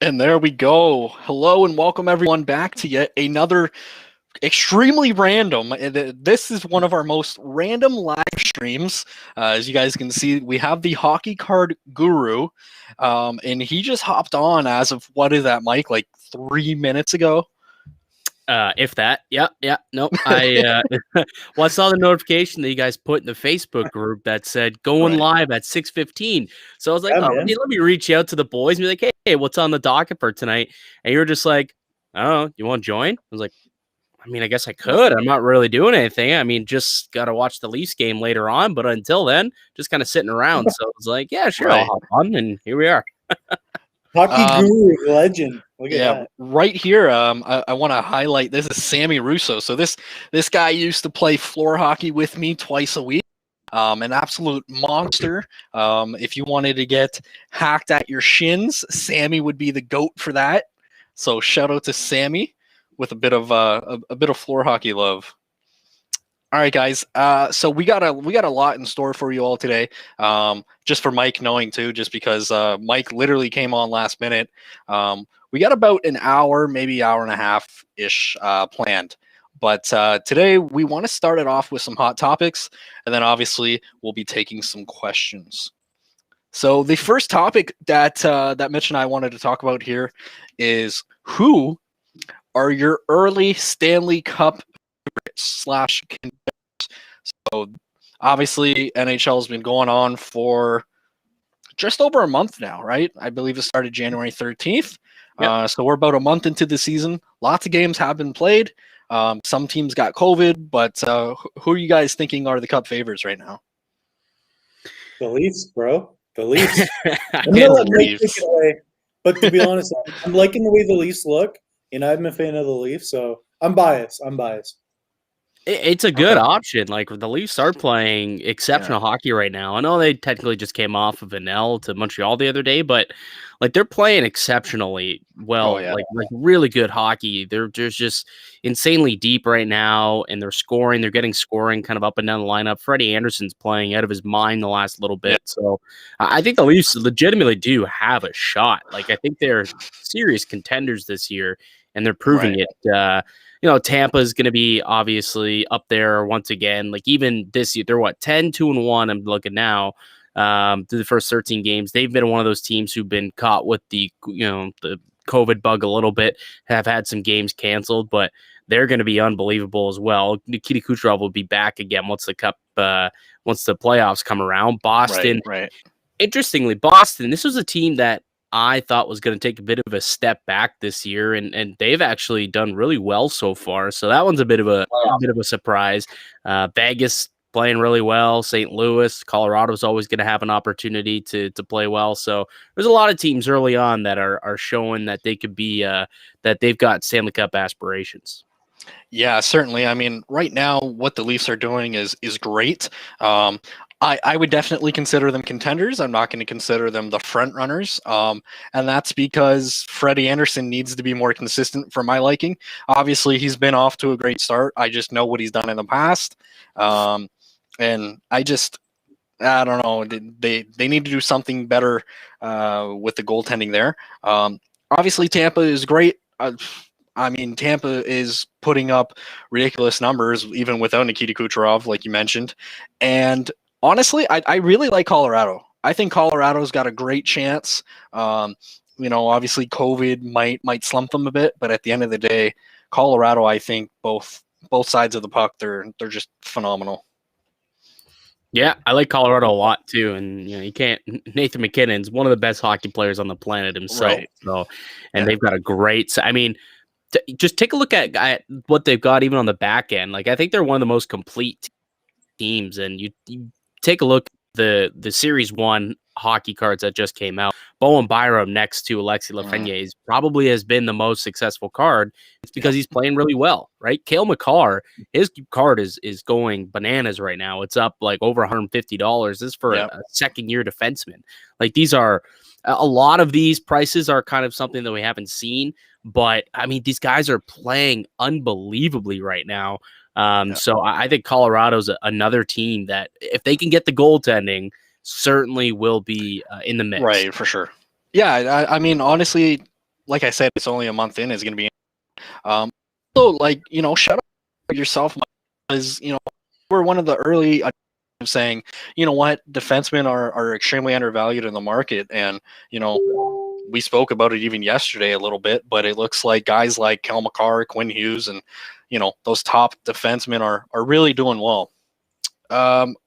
And there we go. Hello and welcome everyone back to yet another extremely random. This is one of our most random live streams. As you guys can see, we have the hockey card guru, and he just hopped on as of what is that, Mike? Like 3 minutes ago. If that, yeah. Nope. I well, I saw the notification that you guys put in the Facebook group that said going live at 6:15. So I was like, let me reach out to the boys and be like, hey, what's on the docket for tonight? And you're just like, oh, you want to join? I was like, I mean, I guess I could. I'm not really doing anything. I mean, just got to watch the Leafs game later on. But until then, just kind of sitting around. So I was like, yeah, sure, I'll hop on. And here we are. Hockey guru legend. Look at that. Right here. I want to highlight this is Sammy Russo. So this guy used to play floor hockey with me twice a week. An absolute monster. If you wanted to get hacked at your shins, Sammy would be the GOAT for that. So shout out to Sammy with a bit of floor hockey love. All right, guys. So we got a lot in store for you all today. Just for Mike knowing too, just because Mike literally came on last minute. We got about an hour, maybe hour and a half ish planned. But today we want to start it off with some hot topics, and then obviously we'll be taking some questions. So the first topic that Mitch and I wanted to talk about here is who are your early Stanley Cup / contenders. So obviously NHL has been going on for just over a month now, right? I believe it started January 13th. Yep. So we're about a month into the season. Lots of games have been played. Some teams got COVID, but who are you guys thinking are the Cup favorites right now? The Leafs, bro. The Leafs. I'm gonna let Mike take it away. But to be honest, I'm liking the way the Leafs look. I'm a fan of the Leafs, so I'm biased. It's a good option. Like the Leafs are playing exceptional hockey right now. I know they technically just came off of an L to Montreal the other day, but like they're playing exceptionally well. Like really good hockey. They're just insanely deep right now, and they're scoring. They're getting scoring kind of up and down the lineup. Freddie Anderson's playing out of his mind the last little bit. So I think the Leafs legitimately do have a shot. Like I think they're serious contenders this year, and they're proving it. Tampa is going to be obviously up there once again. Like even this year, they're 10-2-1. I'm looking now through the first 13 games. They've been one of those teams who've been caught with the COVID bug a little bit, have had some games canceled, but they're going to be unbelievable as well. Nikita Kucherov will be back again once the playoffs come around. Boston, interestingly, Boston, this was a team that I thought was going to take a bit of a step back this year, and they've actually done really well so far. So that one's a bit of a surprise. Vegas playing really well. St. Louis, Colorado's always going to have an opportunity to play well. So there's a lot of teams early on that are showing that they could be that they've got Stanley Cup aspirations. Yeah, certainly. I mean, right now, what the Leafs are doing is great. I would definitely consider them contenders. I'm not going to consider them the front runners. And that's because Freddie Anderson needs to be more consistent for my liking. Obviously, he's been off to a great start. I just know what he's done in the past. And I don't know. They need to do something better with the goaltending there. Obviously, Tampa is great. Tampa is putting up ridiculous numbers, even without Nikita Kucherov, like you mentioned. And honestly, I really like Colorado. I think Colorado's got a great chance. Obviously COVID might slump them a bit, but at the end of the day, Colorado, I think both sides of the puck, they're just phenomenal. Yeah, I like Colorado a lot too, and Nathan McKinnon's one of the best hockey players on the planet himself. Right. So, and they've got a great. I mean, just take a look at what they've got even on the back end. Like I think they're one of the most complete teams, and you take a look at the Series 1 hockey cards that just came out. Bowen Byram next to Alexis Lafreniere probably has been the most successful card. It's because he's playing really well, right? Cale Makar, his card is going bananas right now. It's up like over $150. This is for a second-year defenseman. Like these are a lot of these prices are kind of something that we haven't seen, but I mean these guys are playing unbelievably right now. So I think Colorado's another team that if they can get the goaltending, certainly will be in the mix. Right, for sure. Yeah, I mean, honestly, like I said, it's only a month in. Is going to be. So like shout out yourself, because we're one of the early saying, you know what, defensemen are extremely undervalued in the market, and we spoke about it even yesterday a little bit, but it looks like guys like Kel McCarr, Quinn Hughes, and those top defensemen are really doing well.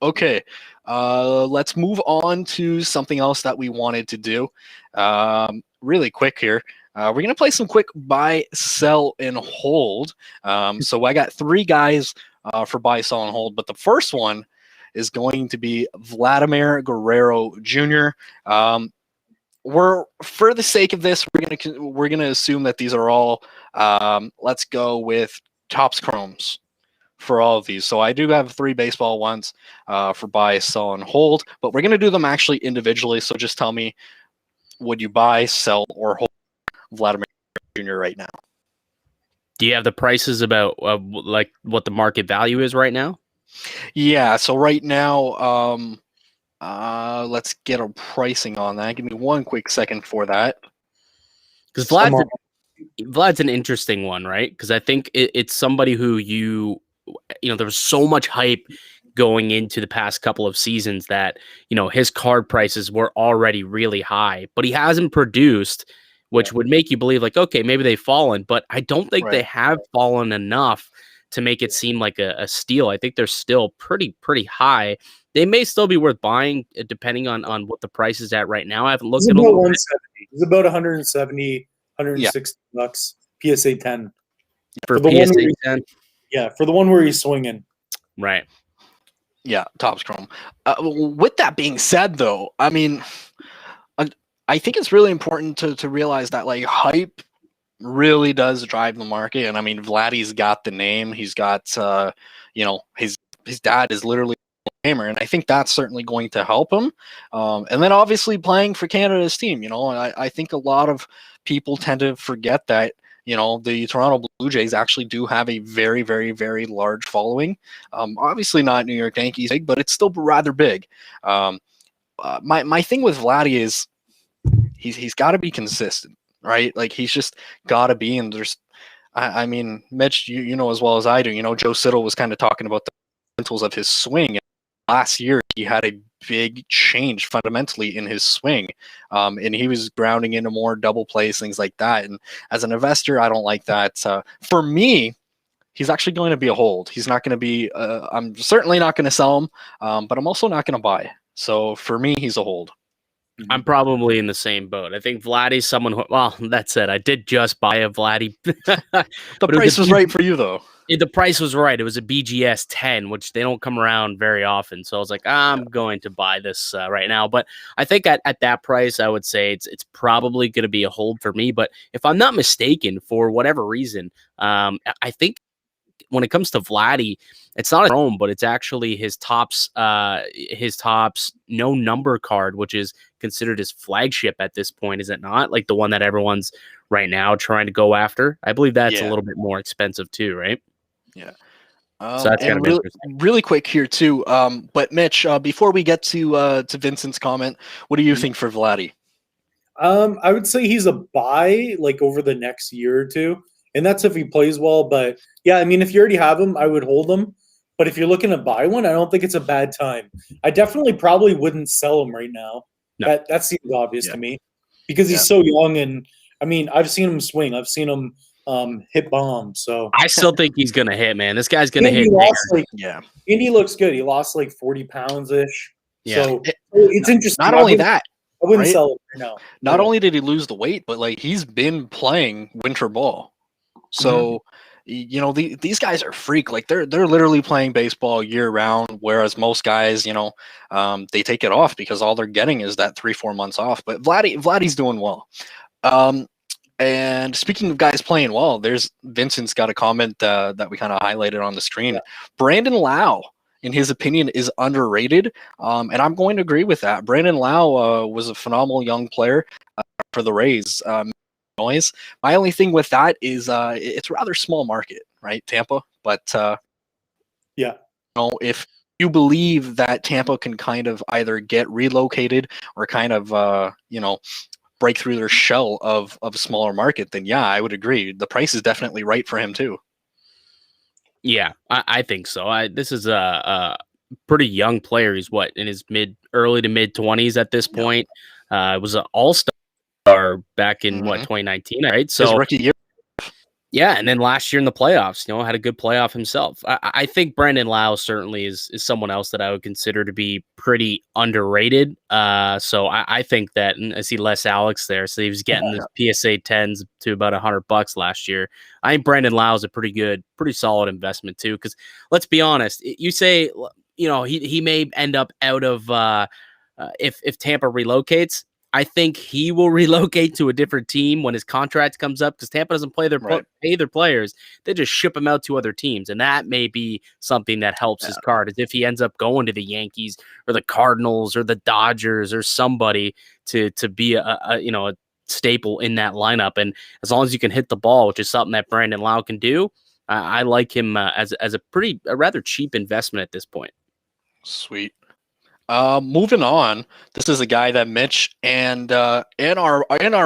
Okay, let's move on to something else that we wanted to do. Really quick here. We're going to play some quick buy, sell, and hold. So I got 3 guys for buy, sell, and hold, but the first one is going to be Vladimir Guerrero Jr. For the sake of this, we're gonna assume that these are all. Let's go with Topps Chromes for all of these. So I do have 3 baseball ones for buy, sell, and hold, but we're gonna do them actually individually. So just tell me, would you buy, sell, or hold Vladimir Jr. right now? Do you have the prices about like what the market value is right now? Yeah. So right now, let's get a pricing on that. Give me one quick second for that. Because Vlad's an interesting one, right? Because I think it's somebody who there was so much hype going into the past couple of seasons that, his card prices were already really high, but he hasn't produced, which would make you believe like, okay, maybe they've fallen, but I don't think they have fallen enough to make it seem like a steal. I think they're still pretty high. They may still be worth buying depending on what the price is at right now. I haven't looked at it. It's about 170, 160 bucks. PSA 10. For PSA 10? Yeah, for the one where he's swinging. Right. Yeah, Topps Chrome. With that being said, though, I mean, I think it's really important to realize that like hype really does drive the market. And I mean, Vladdy's got the name. He's got, his dad is literally a gamer, and I think that's certainly going to help him. And then obviously playing for Canada's team, I think a lot of people tend to forget that, the Toronto Blue Jays actually do have a very, very, very large following. Obviously not New York Yankees big, but it's still rather big. My thing with Vladdy is he's got to be consistent, right? Like he's just got to be. And there's, I mean, Mitch, you know as well as I do. Joe Siddle was kind of talking about the fundamentals of his swing. And last year, he had a big change fundamentally in his swing, and he was grounding into more double plays, things like that. And as an investor, I don't like that. For me, he's actually going to be a hold. He's not going to be. I'm certainly not going to sell him, but I'm also not going to buy. So for me, he's a hold. I'm probably in the same boat. I think Vladdy's someone who, well, that said, I did just buy a Vladdy. The price was right for you, though. The price was right. It was a BGS 10, which they don't come around very often. So I was like, I'm going to buy this right now. But I think at that price, I would say it's probably going to be a hold for me. But if I'm not mistaken, for whatever reason, I think when it comes to Vladdy, it's not his own, but it's actually his Topps no number card, which is considered his flagship at this point, is it not? Like the one that everyone's right now trying to go after. I believe that's a little bit more expensive too, right? Yeah. So that's kind of really quick here too. But Mitch, before we get to Vincent's comment, what do you think for Vladdy? I would say he's a buy like over the next year or two. And that's if he plays well. But yeah, I mean, if you already have him, I would hold him. But if you're looking to buy one, I don't think it's a bad time. I definitely probably wouldn't sell him right now. No. That seems obvious to me because he's so young. And I mean, I've seen him swing. I've seen him hit bombs. So I still think he's going to hit, man. This guy's going to hit. Indy looks good. He lost like 40 pounds ish. Yeah. So it's interesting. Not only that. I wouldn't sell it right now. Not only did he lose the weight, but like he's been playing winter ball. So, these guys are freak. Like they're literally playing baseball year round, whereas most guys, they take it off because all they're getting is that 3-4 months off. But Vladdy's doing well. And speaking of guys playing well, there's Vincent's got a comment that we kind of highlighted on the screen. Yeah. Brandon Lau, in his opinion, is underrated, and I'm going to agree with that. Brandon Lau was a phenomenal young player for the Rays. Noise. My only thing with that is it's a rather small market, right, Tampa? But if you believe that Tampa can kind of either get relocated or kind of break through their shell of a smaller market, then yeah, I would agree. The price is definitely right for him too. Yeah, I think so. This is a pretty young player. He's in his early to mid 20s at this point. Was an all-star back in 2019, right? So his rookie year. Yeah, and then last year in the playoffs, had a good playoff himself. I think Brandon Lau certainly is someone else that I would consider to be pretty underrated. So I think that, and I see Les Alex there, so he was getting the PSA 10s to about $100 last year. I think Brandon Lau is a pretty solid investment too. Because let's be honest, you say he may end up out of if Tampa relocates. I think he will relocate to a different team when his contract comes up because Tampa doesn't pay their players. They just ship him out to other teams. And that may be something that helps his card, as if he ends up going to the Yankees or the Cardinals or the Dodgers or somebody to be a staple in that lineup. And as long as you can hit the ball, which is something that Brandon Lau can do, I like him as a rather cheap investment at this point. Sweet. Moving on, this is a guy that Mitch and our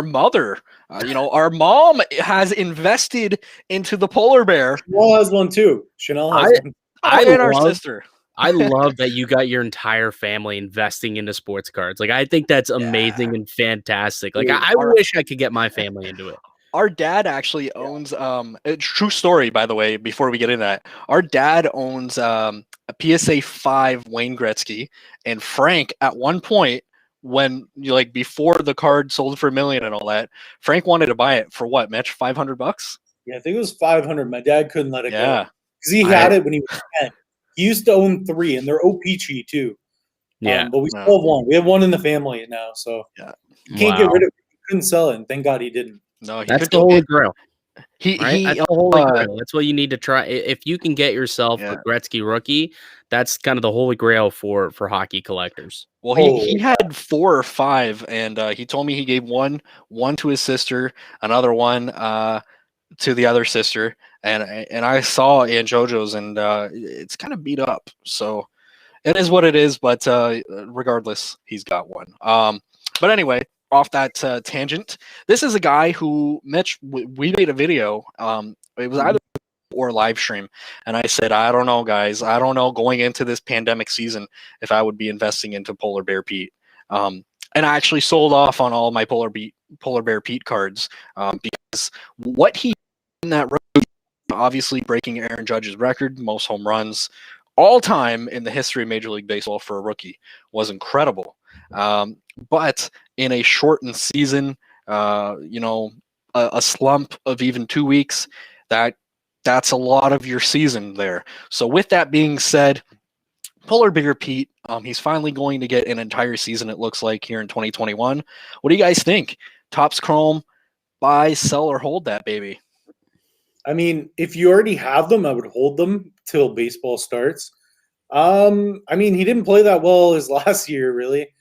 mother, our mom has invested into the polar bear. Chanel has one too. Chanel has one. And our sister. I love that you got your entire family investing into sports cards. Like, I think that's amazing and fantastic. Like, I wish I could get my family into it. Our dad actually owns a true story, by the way, before we get into that. Our dad owns a PSA 5 Wayne Gretzky, and Frank at one point, when before the card sold for $1 million and all that, Frank wanted to buy it for what, Mitch? $500? Yeah, I think it was 500. My dad couldn't let it go. Because he had it when he was 10. He used to own 3, and they're OPG too. Yeah. But we still have one. We have one in the family now, so you can't get rid of it. He couldn't sell it, and thank God he didn't. No, that's the holy grail. That's the holy grail. That's what you need to try. If you can get yourself a Gretzky rookie, that's kind of the holy grail for hockey collectors. Well, he had 4 or 5, and he told me he gave one to his sister, another one to the other sister, and I saw Aunt JoJo's, and it's kind of beat up. So it is what it is. But regardless, he's got one. But anyway. Off that tangent, this is a guy who, Mitch, we made a video. It was either or live stream, and I said, I don't know, guys. I don't know going into this pandemic season if I would be investing into Polar Bear Pete. And I actually sold off on all my Polar Bear Pete cards because what he did in that road, obviously breaking Aaron Judge's record, most home runs all time in the history of Major League Baseball for a rookie, was incredible. But in a shortened season, a slump of even 2 weeks, that's a lot of your season there. So with that being said, Polar Bear Pete, he's finally going to get an entire season, it looks like, here in 2021. What do you guys think? Topps Chrome, buy, sell, or hold that baby? I mean, if you already have them, I would hold them till baseball starts. I mean, he didn't play that well his last year, really.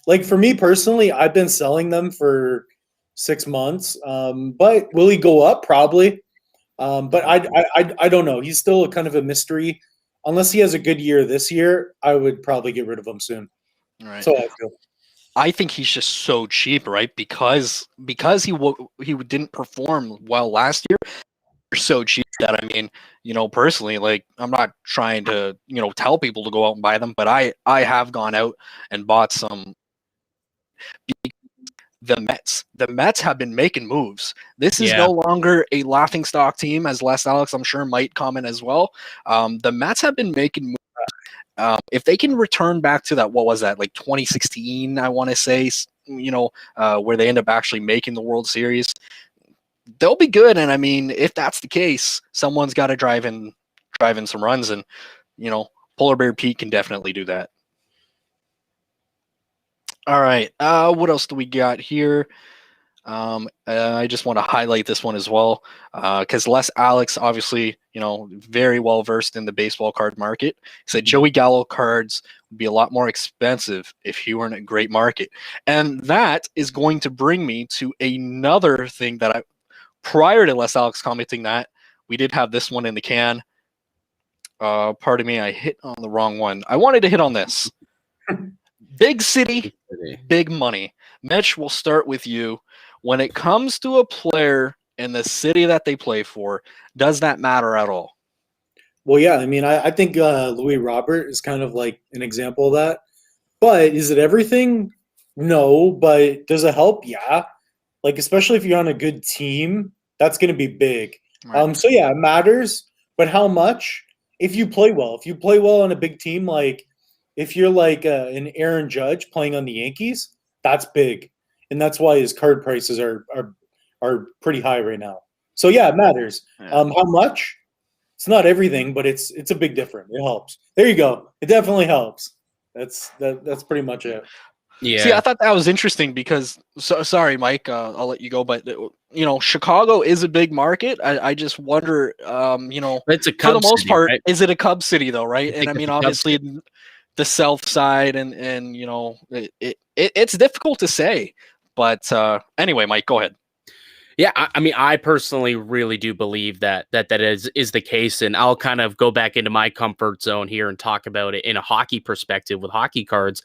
Like for me personally, I've been selling them for 6 months. But will he go up? Probably. But I don't know. He's still kind of a mystery. Unless he has a good year this year, I would probably get rid of him soon. All right. So I feel. I think he's just so cheap, right? Because he didn't perform well last year. So cheap that, I mean, personally, like, I'm not trying to, tell people to go out and buy them, but I have gone out and bought some. The Mets have been making moves. This is no longer a laughingstock team, as Les Alex, I'm sure, might comment as well. The Mets have been making moves. If they can return back to that, what was that, like 2016, I want to say, where they end up actually making the World Series, they'll be good. And I mean, if that's the case, someone's got to drive in some runs, and Polar Bear Pete can definitely do that. All right, what else do we got here? I just want to highlight this one as well, because Les Alex, obviously, very well versed in the baseball card market, said Joey Gallo cards would be a lot more expensive if he were in a great market. And that is going to bring me to another thing that prior to Les Alex commenting that, we did have this one in the can. Pardon me, I hit on the wrong one. I wanted to hit on this. Big city, big money. Mitch, we'll start with you. When it comes to a player in the city that they play for, does that matter at all? Well, yeah, I mean, I think Louis Robert is kind of like an example of that. But is it everything? No, but does it help? Yeah. Like, especially if you're on a good team, that's going to be big. Right. So, yeah, it matters. But how much? If you play well. If you play well on a big team, like if you're like an Aaron Judge playing on the Yankees, that's big. And that's why his card prices are pretty high right now. So, yeah, it matters. Yeah. How much? It's not everything, but it's a big difference. It helps. There you go. It definitely helps. That's pretty much it. Yeah. See, I thought that was interesting because, sorry, Mike, I'll let you go, but Chicago is a big market. I just wonder, it's a for Cub the most city, part, right? is it a Cub city though, right? I And think I it's mean, a Cub obviously, the South Side, and it's difficult to say. But anyway, Mike, go ahead. Yeah, I mean, I personally really do believe that is the case, and I'll kind of go back into my comfort zone here and talk about it in a hockey perspective with hockey cards.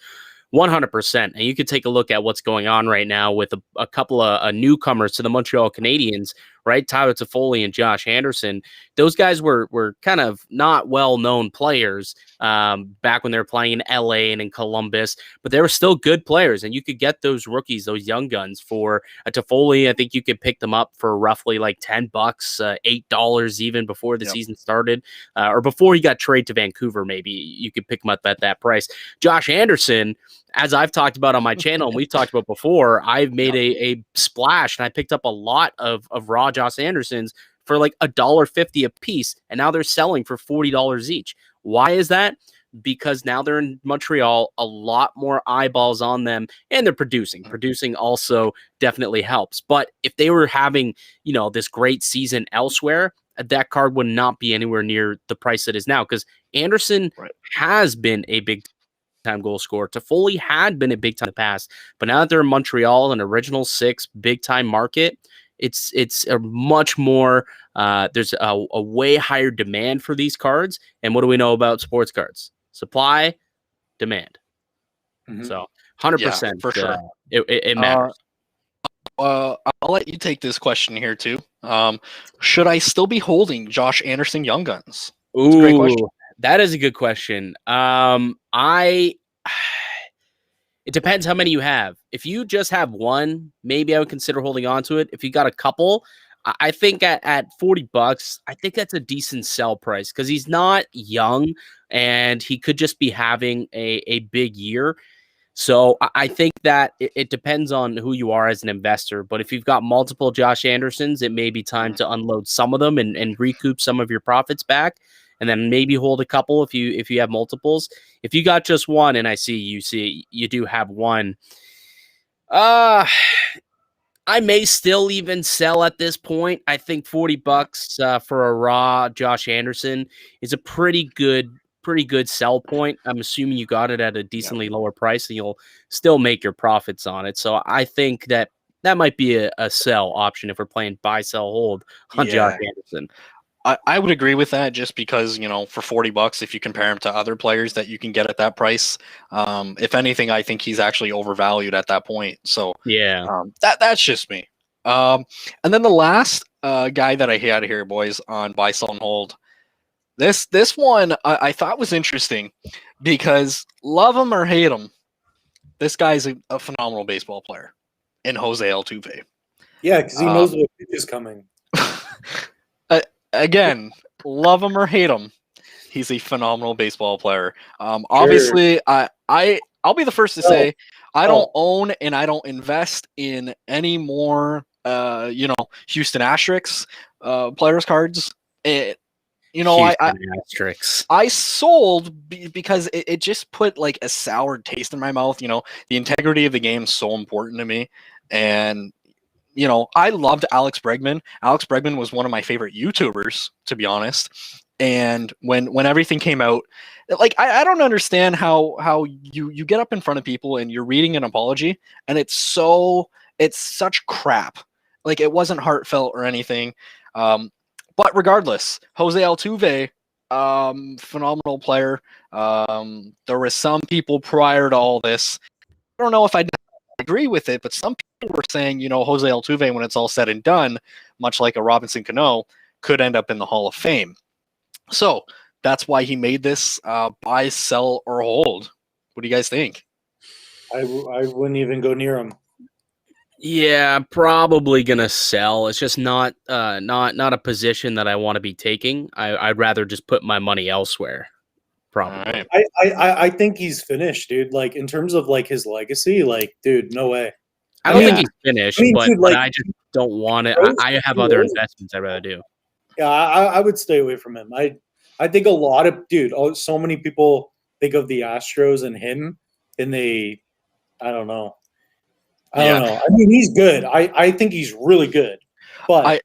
100%. And you could take a look at what's going on right now with a couple of newcomers to the Montreal Canadiens, right? Tyler Toffoli and Josh Anderson. Those guys were kind of not well-known players back when they were playing in LA and in Columbus, but they were still good players. And you could get those rookies, those young guns for a Toffoli. I think you could pick them up for roughly like $10, $8 even before the season started, or before he got traded to Vancouver. Maybe you could pick them up at that price. Josh Anderson, as I've talked about on my channel and we've talked about before, I've made a splash and I picked up a lot of raw Josh Andersons for like $1.50 a piece, and now they're selling for $40 each. Why is that? Because now they're in Montreal, a lot more eyeballs on them, and they're producing. Producing also definitely helps. But if they were having, this great season elsewhere, that card would not be anywhere near the price it is now, because Anderson has been a big time goal scorer. Toffoli had been a big time in the past, but now that they're in Montreal, an original six big time market, it's a much more there's a way higher demand for these cards. And what do we know about sports cards? Supply, demand. Mm-hmm. So 100% for sure. It matters. I'll let you take this question here too. Should I still be holding Josh Anderson Young Guns? That's a great question. That is a good question. It depends how many you have. If you just have one, maybe I would consider holding on to it. If you got a couple, I think at $40, I think that's a decent sell price because he's not young and he could just be having a big year. So I think that it depends on who you are as an investor. But if you've got multiple Josh Andersons, it may be time to unload some of them and recoup some of your profits back. And then maybe hold a couple if you have multiples. If you got just one, and I see you do have one, I may still even sell at this point. I think $40 for a raw Josh Anderson is a pretty good sell point. I'm assuming you got it at a decently lower price and you'll still make your profits on it. So I think that might be a sell option if we're playing buy, sell, hold on Josh Anderson. I would agree with that just because, for $40, if you compare him to other players that you can get at that price, if anything, I think he's actually overvalued at that point. So that's just me. And then the last guy that I had here, boys, on buy, sell, and hold. This one I thought was interesting because love him or hate him, this guy's a phenomenal baseball player in Jose Altuve. Yeah, because he knows what is coming. Again, love him or hate him, he's a phenomenal baseball player. Obviously, I'll be the first to say I don't own and I don't invest in any more, Houston Asterisks players cards. I sold because it just put like a sour taste in my mouth. The integrity of the game is so important to me, and I loved Alex Bregman. Alex Bregman was one of my favorite YouTubers, to be honest. And when everything came out, like I don't understand how you get up in front of people and you're reading an apology and it's such crap. Like it wasn't heartfelt or anything. But regardless, Jose Altuve, phenomenal player. There were some people prior to all this. I don't know if I agree with it, but some people were saying, Jose Altuve, when it's all said and done, much like a Robinson Cano, could end up in the Hall of Fame. So that's why he made this buy, sell, or hold. What do you guys think? I wouldn't even go near him. Yeah, probably gonna sell. It's just not a position that I want to be taking. I'd rather just put my money elsewhere. Probably. Right. I think he's finished, dude. Like in terms of like his legacy, like, dude, no way. I don't think he's finished, but I just don't want it. I have other investments I'd rather do. Yeah, I would stay away from him. I think a lot of so many people think of the Astros and him, and I don't know. I don't know. I mean, he's good. I think he's really good. But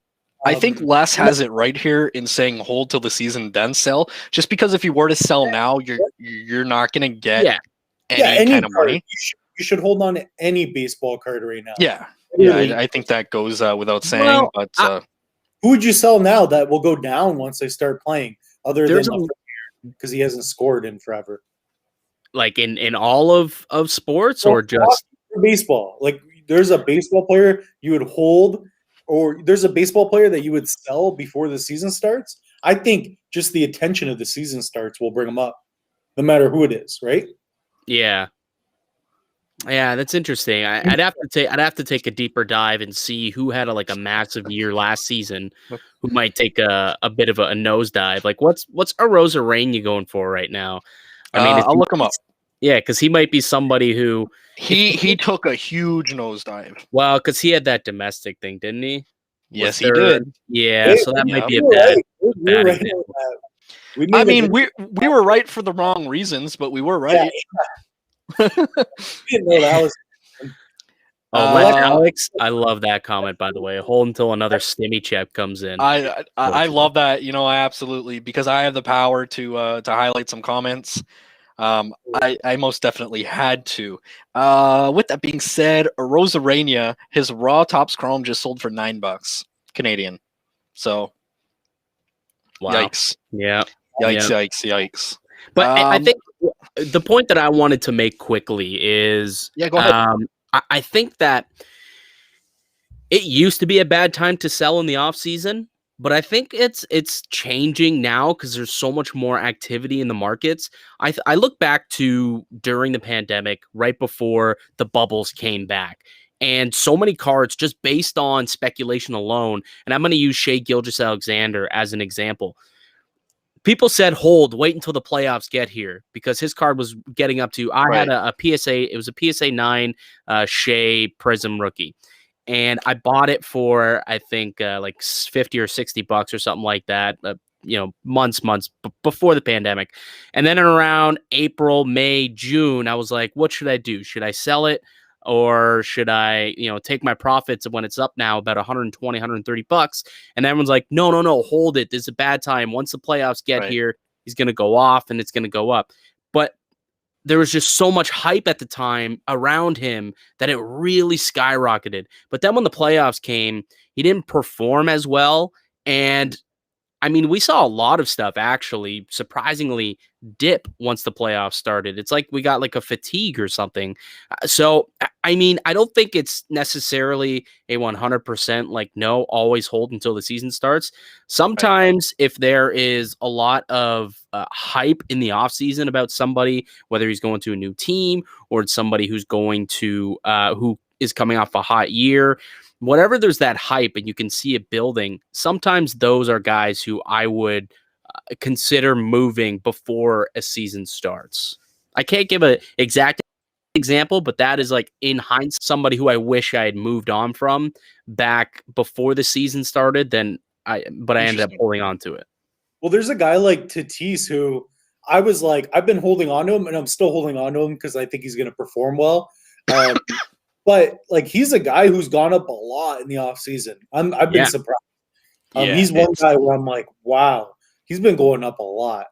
I think Les has it right here in saying hold till the season, then sell. Just because if you were to sell now, you're not going to get any kind of money. You should hold on to any baseball card right now. Yeah, I think that goes without saying. Well, but who would you sell now that will go down once they start playing? Other than because he hasn't scored in forever. Like in all of sports, or just baseball? Like there's a baseball player you would hold, or there's a baseball player that you would sell before the season starts. I think just the attention of the season starts will bring him up, no matter who it is, right? Yeah, that's interesting. I'd have to take a deeper dive and see who had a massive year last season, who might take a bit of a nosedive. Like what's Arozarena going for right now? I mean, I'll look him up. Yeah, because he might be somebody who he took a huge nosedive. Well, because he had that domestic thing, didn't he? Yes, he did. Yeah, so that might be a bad example. I mean, we were right for the wrong reasons, but we were right. Yeah. Didn't know that was. Alex, I love that comment, by the way. Hold until another stimmy check comes in. I love that. I absolutely, because I have the power to highlight some comments. I most definitely had to. With that being said, Arozarena, his raw Topps Chrome just sold for $9 Canadian. So, wow. Yikes! Yeah, yikes! But I think the point that I wanted to make quickly is, go ahead. I think that it used to be a bad time to sell in the off season, but I think it's changing now because there's so much more activity in the markets. I look back to during the pandemic, right before the bubbles came back, and so many cards just based on speculation alone. And I'm going to use Shea Gilgeous-Alexander as an example. People said, hold, wait until the playoffs get here, because his card was getting up to, I had a PSA, it was a PSA 9 Shea Prism rookie. And I bought it for, I think, like $50 or $60 or something like that, months before the pandemic. And then around April, May, June, I was like, what should I do? Should I sell it? Or should I, take my profits when it's up now about $120, $130? And everyone's like, no, hold it. This is a bad time. Once the playoffs get here, he's going to go off and it's going to go up. But there was just so much hype at the time around him that it really skyrocketed. But then when the playoffs came, he didn't perform as well. And I mean, we saw a lot of stuff actually surprisingly dip once the playoffs started. It's like we got like a fatigue or something. So, I mean, I don't think it's necessarily a 100% like, no, always hold until the season starts. Sometimes if there is a lot of hype in the offseason about somebody, whether he's going to a new team or it's somebody who's going to, who is coming off a hot year, whatever there's that hype and you can see it building, sometimes those are guys who I would consider moving before a season starts. I can't give an exact example, but that is like in hindsight, somebody who I wish I had moved on from back before the season started, but I ended up holding on to it. Well, there's a guy like Tatis who I was like, I've been holding on to him and I'm still holding on to him because I think he's going to perform well. But like he's a guy who's gone up a lot in the offseason. I've been surprised. He's one guy where I'm like, wow, he's been going up a lot.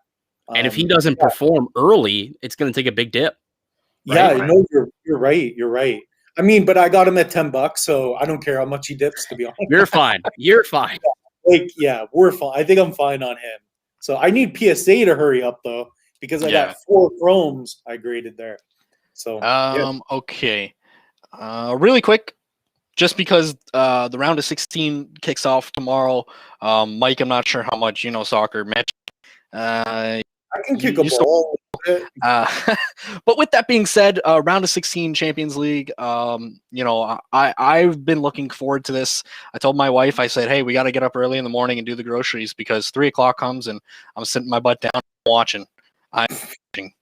And if he doesn't perform early, it's going to take a big dip. Right? Yeah, no, you're right. You're right. I mean, but I got him at $10, so I don't care how much he dips, to be honest. You're fine. You're fine. We're fine. I think I'm fine on him. So I need PSA to hurry up though, because I got 4 chromes I graded there. So okay. Really quick, just because the round of 16 kicks off tomorrow. Mike, I'm not sure how much you know soccer. Mitch, I can kick a you still ball. Uh, but with that being said, round of 16 Champions League, I've been looking forward to this. I told my wife, I said, hey, we got to get up early in the morning and do the groceries because 3 o'clock comes and I'm sitting my butt down watching. I'm watching.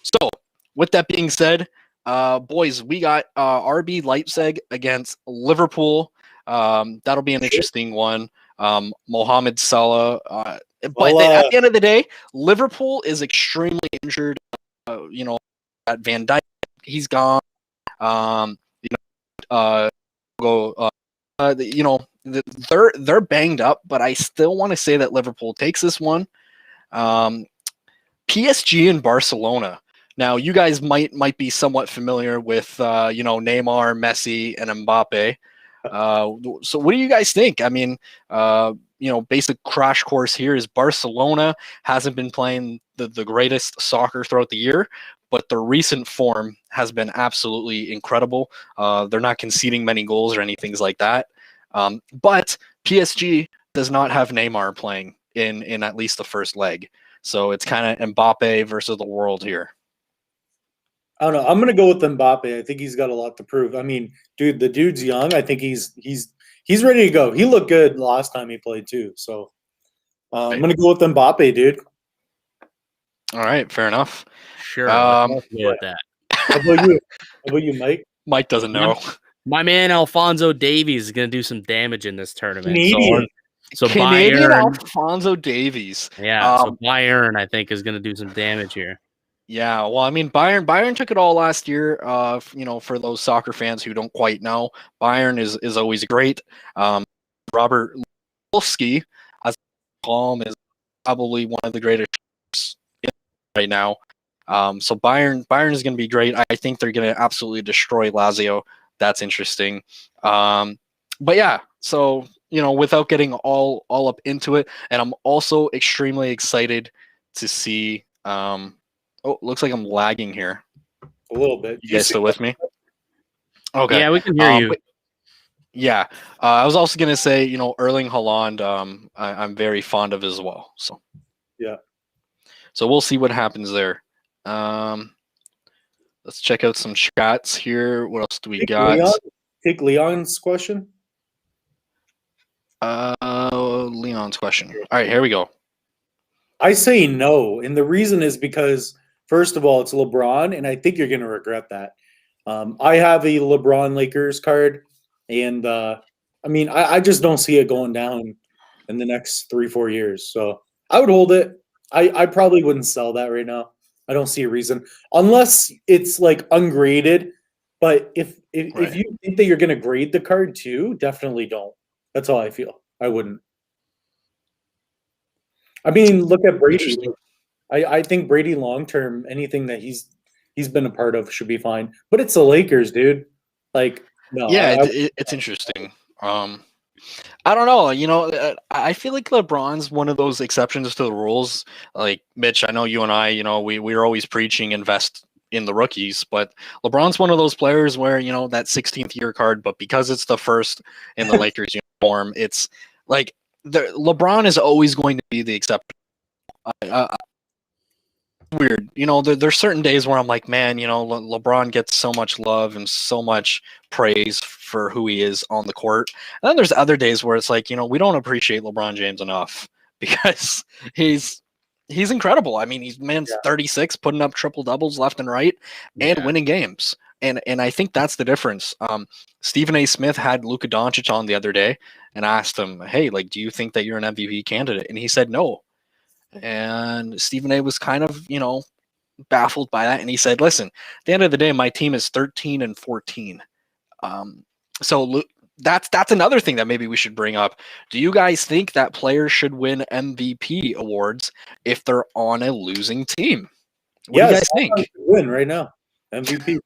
So with that being said, boys, we got RB Leipzig against Liverpool. That'll be an interesting one. Mohamed Salah. But at the end of the day, Liverpool is extremely injured. At Van Dijk, he's gone. They're banged up, but I still want to say that Liverpool takes this one. PSG and Barcelona. Now, you guys might be somewhat familiar with Neymar, Messi, and Mbappe. So what do you guys think? I mean, basic crash course here is Barcelona hasn't been playing the greatest soccer throughout the year, but the recent form has been absolutely incredible. They're not conceding many goals or anything like that. But PSG does not have Neymar playing in at least the first leg. So it's kind of Mbappe versus the world here. I don't know. I'm gonna go with Mbappe. I think he's got a lot to prove. I mean, dude, the dude's young. I think he's ready to go. He looked good last time he played too. So I'm gonna go with Mbappe, dude. All right, fair enough. Sure, let's go with that. How about you, Mike? Mike doesn't know. My man Alfonso Davies is gonna do some damage in this tournament. Canadian. So Canadian Bayern, Alfonso Davies. Yeah, so Bayern, I think, is gonna do some damage here. Yeah, well, I mean, Bayern took it all last year. For those soccer fans who don't quite know, Bayern is always great. Robert Lewandowski, as I call him, is probably one of the greatest right now. So Bayern is going to be great. I think they're going to absolutely destroy Lazio. That's interesting. But yeah, so without getting all up into it, and I'm also extremely excited to see. Oh, looks like I'm lagging here. A little bit. You guys still with me? Okay. Yeah, we can hear you. Yeah. I was also going to say, Erling Haaland, I'm very fond of as well. So yeah. So we'll see what happens there. Let's check out some chats here. What else do we got? Take Leon's question. Leon's question. All right, here we go. I say no, and the reason is because, first of all, it's LeBron, and I think you're going to regret that. I have a LeBron Lakers card, and I just don't see it going down in the next 3-4 years. So I would hold it. I probably wouldn't sell that right now. I don't see a reason, unless it's like ungraded. But if you think that you're going to grade the card too, definitely don't. That's how I feel. I wouldn't. I mean, look at Brady. I think Brady long term, anything that he's been a part of should be fine. But it's the Lakers, dude. Like, no. Yeah, it's interesting. I don't know. I feel like LeBron's one of those exceptions to the rules. Like Mitch, I know you and I, we're always preaching invest in the rookies, but LeBron's one of those players where that 16th year card, but because it's the first in the Lakers uniform, it's like LeBron is always going to be the exception. Weird, there's certain days where I'm like, man, LeBron gets so much love and so much praise for who he is on the court. And then there's other days where it's like, we don't appreciate LeBron James enough because he's incredible. I mean, he's 36, putting up triple doubles left and right and winning games. And I think that's the difference. Stephen A. Smith had Luka Doncic on the other day and asked him, hey, do you think that you're an MVP candidate? And he said no. And Stephen A. was kind of, baffled by that. And he said, listen, at the end of the day, my team is 13-14. So that's another thing that maybe we should bring up. Do you guys think that players should win MVP awards if they're on a losing team? What do you guys think? Win right now. MVP.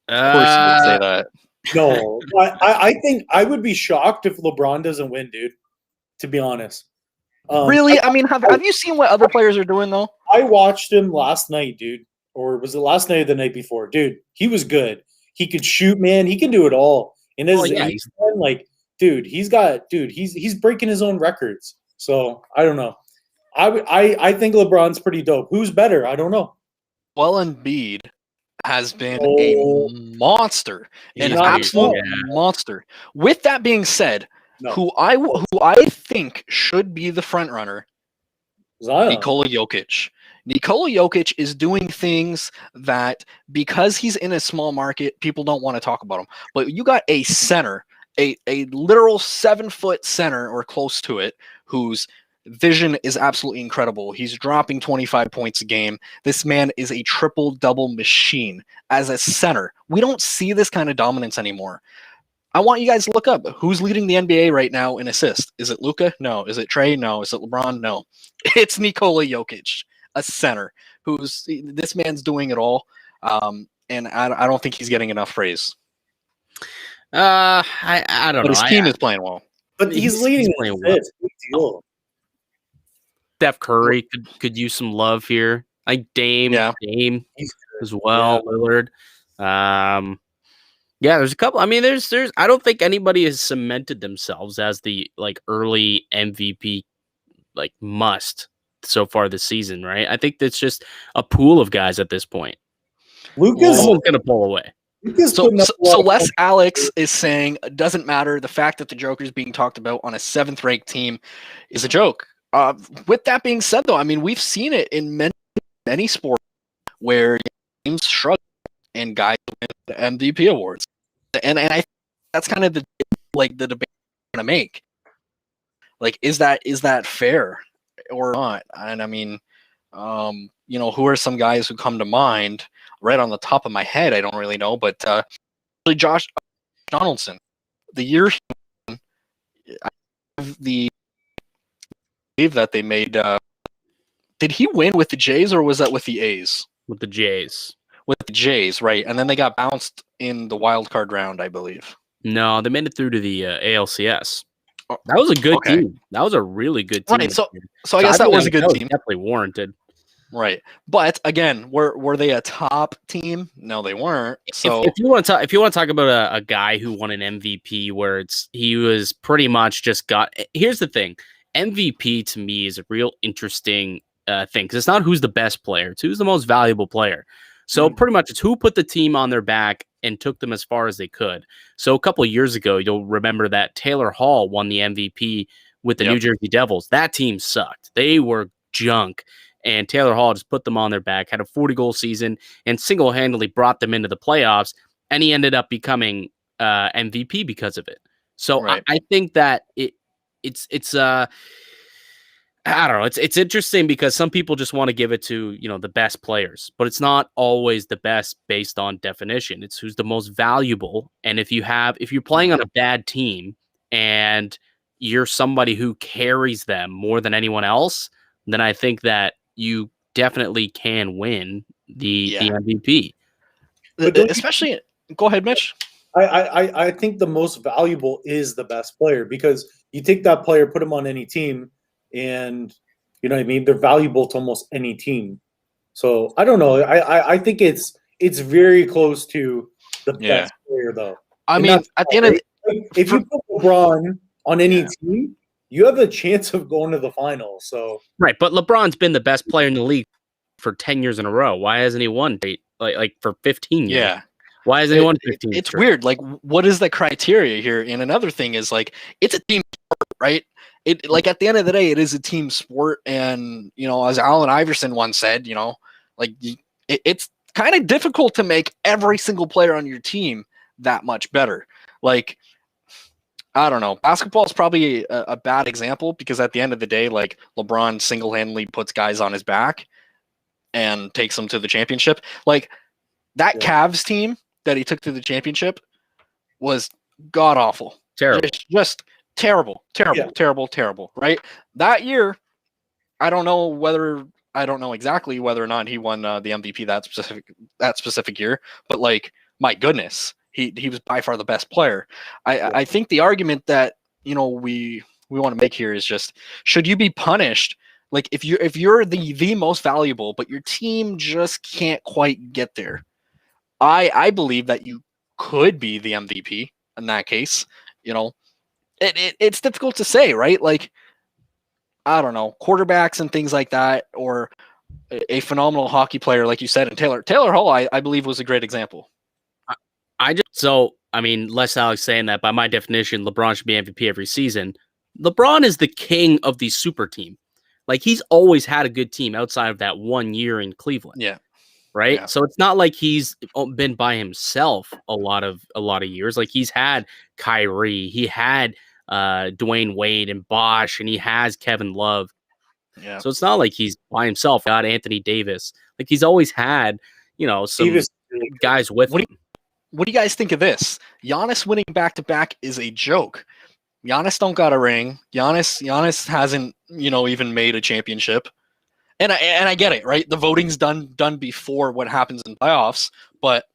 Of course you would say that. No, I think I would be shocked if LeBron doesn't win, dude, to be honest. Really? I mean, have you seen what other players are doing, though? I watched him last night, dude. Or was it last night or the night before? Dude, he was good. He could shoot, man. He can do it all. And as yeah, he's breaking his own records. So I don't know. I think LeBron's pretty dope. Who's better? I don't know. Well, Embiid has been a monster, an absolute monster. With that being said, who I think should be the front runner, Nikola Jokic. Nikola Jokic is doing things that, because he's in a small market, people don't want to talk about him. But you got a center, a literal 7-foot center or close to it, whose vision is absolutely incredible. He's dropping 25 points a game. This man is a triple-double machine as a center. We don't see this kind of dominance anymore. I want you guys to look up who's leading the NBA right now in assists. Is it Luka? No. Is it Trey? No. Is it LeBron? No. It's Nikola Jokic, a center this man's doing it all. And I don't think he's getting enough praise. I don't know. His team is playing well. But he's leading playing well. Big deal. Steph Curry could use some love here. Like Dame as well. Lillard. Yeah, there's a couple. I mean, there's. I don't think anybody has cemented themselves as the early MVP must so far this season, right? I think that's just a pool of guys at this point. Luka's going to pull away. So Les Alex is saying it doesn't matter. The fact that the Joker's being talked about on a 7th-ranked team is a joke. With that being said, though, I mean, we've seen it in many sports where teams struggle and guys win the MVP awards, and I think that's kind of the debate I'm gonna make. Is that fair or not? And I mean, who are some guys who come to mind right on the top of my head? I don't really know, but Josh Donaldson, the year the believe that they made. Did he win with the Jays or was that with the A's? With the Jays. With the Jays, right? And then they got bounced in the wild card round, I believe. No, they made it through to the ALCS. That was a good team. That was a really good team. Right. So I guess that was a good team. Definitely warranted. Right. But again, were they a top team? No, they weren't. So if you want to talk about a guy who won an MVP where he was pretty much just here's the thing. MVP to me is a real interesting thing because it's not who's the best player, it's who's the most valuable player. So pretty much it's who put the team on their back and took them as far as they could. So a couple of years ago, you'll remember that Taylor Hall won the MVP with the New Jersey Devils. That team sucked. They were junk. And Taylor Hall just put them on their back, had a 40-goal season, and single-handedly brought them into the playoffs. And he ended up becoming MVP because of it. So I think that it's I don't know. It's interesting because some people just want to give it to, the best players, but it's not always the best based on definition. It's who's the most valuable. And if you're playing on a bad team and you're somebody who carries them more than anyone else, then I think that you definitely can win the MVP. Especially, go ahead, Mitch. I think the most valuable is the best player because you take that player, put him on any team, and you know what I mean? They're valuable to almost any team. So I don't know. I think it's very close to the best player, though. I mean, at the end of if you put LeBron on any team, you have a chance of going to the finals. So right, but LeBron's been the best player in the league for 10 years in a row. Why hasn't he won like for 15 years? Yeah. Why hasn't he won 15 years? It's weird. Like, what is the criteria here? And another thing is, like, it's a team sport, right? It at the end of the day, it is a team sport. And, as Allen Iverson once said, it's kind of difficult to make every single player on your team that much better. Like, I don't know. Basketball is probably a bad example because at the end of the day, like, LeBron single-handedly puts guys on his back and takes them to the championship. Like, that Cavs team that he took to the championship was god-awful. Terrible. Just terrible, right? That year, I don't know exactly whether or not he won the MVP that specific year, but, like, my goodness, he was by far the best player. I think the argument that, we want to make here is just, should you be punished? Like, if you're the most valuable, but your team just can't quite get there, I believe that you could be the MVP in that case. You know, it's difficult to say, right? Like, I don't know, quarterbacks and things like that, or a phenomenal hockey player, like you said, and Taylor Hall, I believe, was a great example. I mean, Les Alex saying that, by my definition, LeBron should be MVP every season. LeBron is the king of the super team. Like, he's always had a good team outside of that 1 year in Cleveland. Yeah. Right. Yeah. So it's not like he's been by himself a lot of years. Like, he's had Kyrie, he had Dwayne Wade and Bosch, and he has Kevin Love. Yeah. So it's not like he's by himself. Got Anthony Davis. Like, he's always had, some Davis, guys with him. What do you guys think of this? Giannis winning back-to-back is a joke. Giannis don't got a ring. Giannis hasn't, even made a championship. And I get it, right? The voting's done before what happens in playoffs, but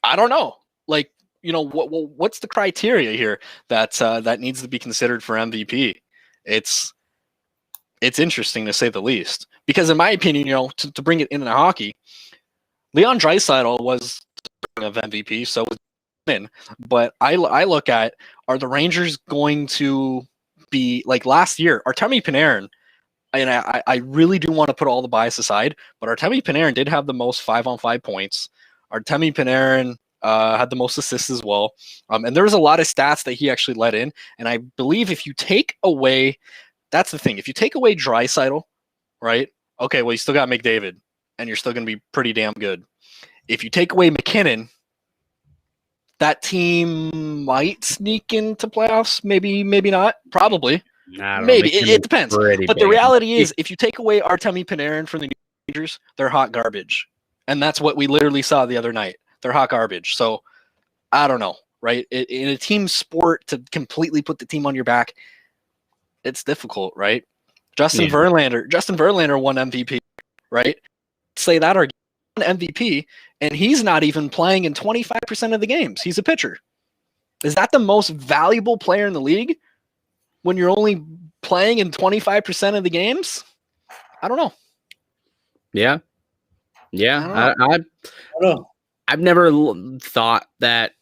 I don't know. Like, what's the criteria here that needs to be considered for MVP? It's interesting to say the least. Because in my opinion, to bring it into hockey, Leon Draisaitl was of MVP, so was in. But I look at, are the Rangers going to be like last year? Artemi Panarin, and I really do want to put all the bias aside, but Artemi Panarin did have the most 5-on-5 points. Artemi Panarin had the most assists as well. And there was a lot of stats that he actually let in. And I believe if you take away, that's the thing, if you take away Draisaitl, right? Okay, well, you still got McDavid, and you're still going to be pretty damn good. If you take away McKinnon, that team might sneak into playoffs. Maybe not. Probably. Maybe. It depends. But the reality is, if you take away Artemi Panarin from the Rangers, they're hot garbage. And that's what we literally saw the other night. They're hot garbage. So, I don't know, right? In a team sport, to completely put the team on your back, it's difficult, right? Justin Verlander won MVP, right? Say that argument. MVP, and he's not even playing in 25% of the games. He's a pitcher. Is that the most valuable player in the league when you're only playing in 25% of the games? I don't know. Yeah. I've never thought that.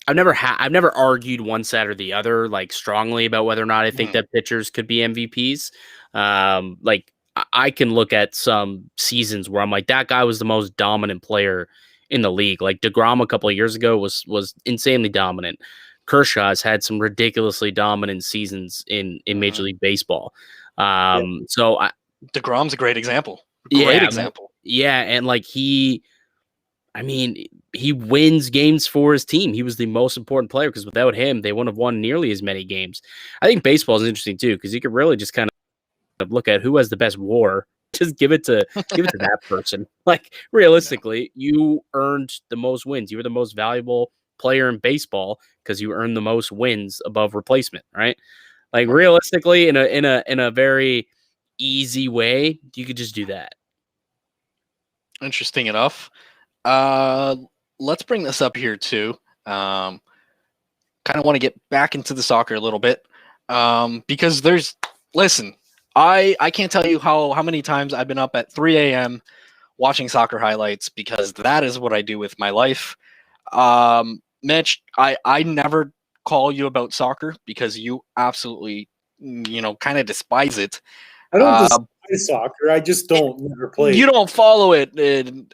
I've never argued one side or the other, like, strongly about whether or not I think that pitchers could be MVPs. Like, I can look at some seasons where I'm like, that guy was the most dominant player in the league. Like, DeGrom a couple of years ago was insanely dominant. Kershaw has had some ridiculously dominant seasons in Major League Baseball. So DeGrom's a great example. Great example. Yeah, and like he wins games for his team. He was the most important player because without him, they wouldn't have won nearly as many games. I think baseball is interesting too because you could really just kind of look at who has the best WAR. Just give it to that person. Like, realistically, you earned the most wins. You were the most valuable player in baseball because you earned the most wins above replacement, right? Like, realistically, in a very easy way, you could just do that. Interesting enough. Let's bring this up here too. Kind of want to get back into the soccer a little bit because listen. I can't tell you how many times I've been up at 3 a.m. watching soccer highlights because that is what I do with my life. Mitch, I never call you about soccer because you absolutely, kind of despise it. I don't despise soccer. I just don't never play. You don't follow it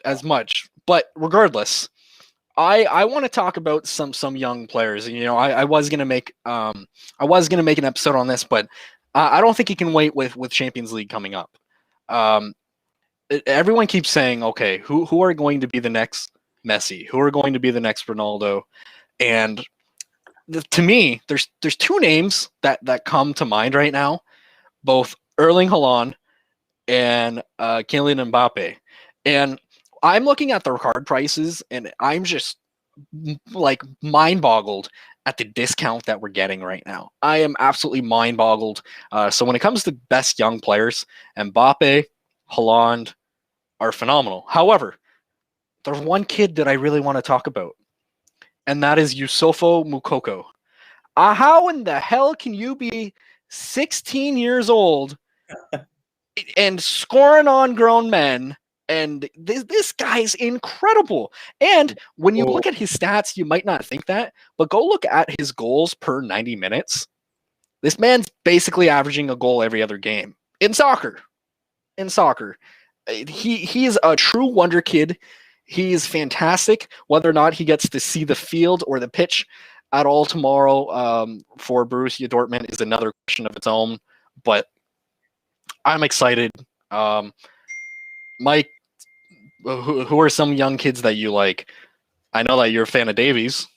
as much. But regardless, I want to talk about some young players. I was gonna make an episode on this, but I don't think he can wait with Champions League coming up. Everyone keeps saying, okay, who are going to be the next Messi? Who are going to be the next Ronaldo? And to me, there's two names that come to mind right now, both Erling Haaland and Kylian Mbappe. And I'm looking at their card prices, and I'm just like mind-boggled at the discount that we're getting right now. I am absolutely mind-boggled. So when it comes to best young players, Mbappe, Haaland are phenomenal. However, there's one kid that I really want to talk about, and that is Youssoufo Moukoko. How in the hell can you be 16 years old and scoring on grown men And this guy's incredible. And when you look at his stats, you might not think that, but go look at his goals per 90 minutes. This man's basically averaging a goal every other game in soccer. He is a true wonder kid. He is fantastic. Whether or not he gets to see the field or the pitch at all tomorrow for Borussia Dortmund is another question of its own. But I'm excited. Mike, who are some young kids that you like? I know that you're a fan of Davies.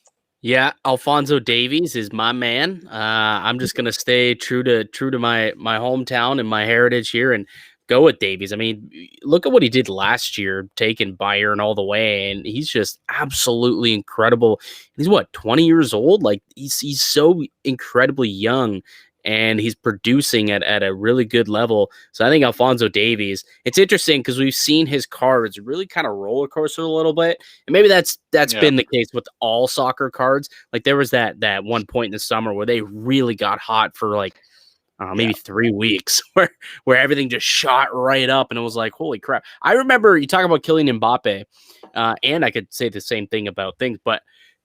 Yeah, Alfonso Davies is my man. I'm just gonna stay true to my hometown and my heritage here and go with Davies. I mean, look at what he did last year, taking Bayern all the way, and he's just absolutely incredible. He's what, 20 years old? Like he's so incredibly young. And he's producing at a really good level. So I think Alfonso Davies, it's interesting because we've seen his cards really kind of roller coaster a little bit. And maybe that's been the case with all soccer cards. Like there was that one point in the summer where they really got hot for like maybe 3 weeks where everything just shot right up. And it was like, holy crap. I remember you talk about Kylian Mbappe, and I could say the same thing about things, but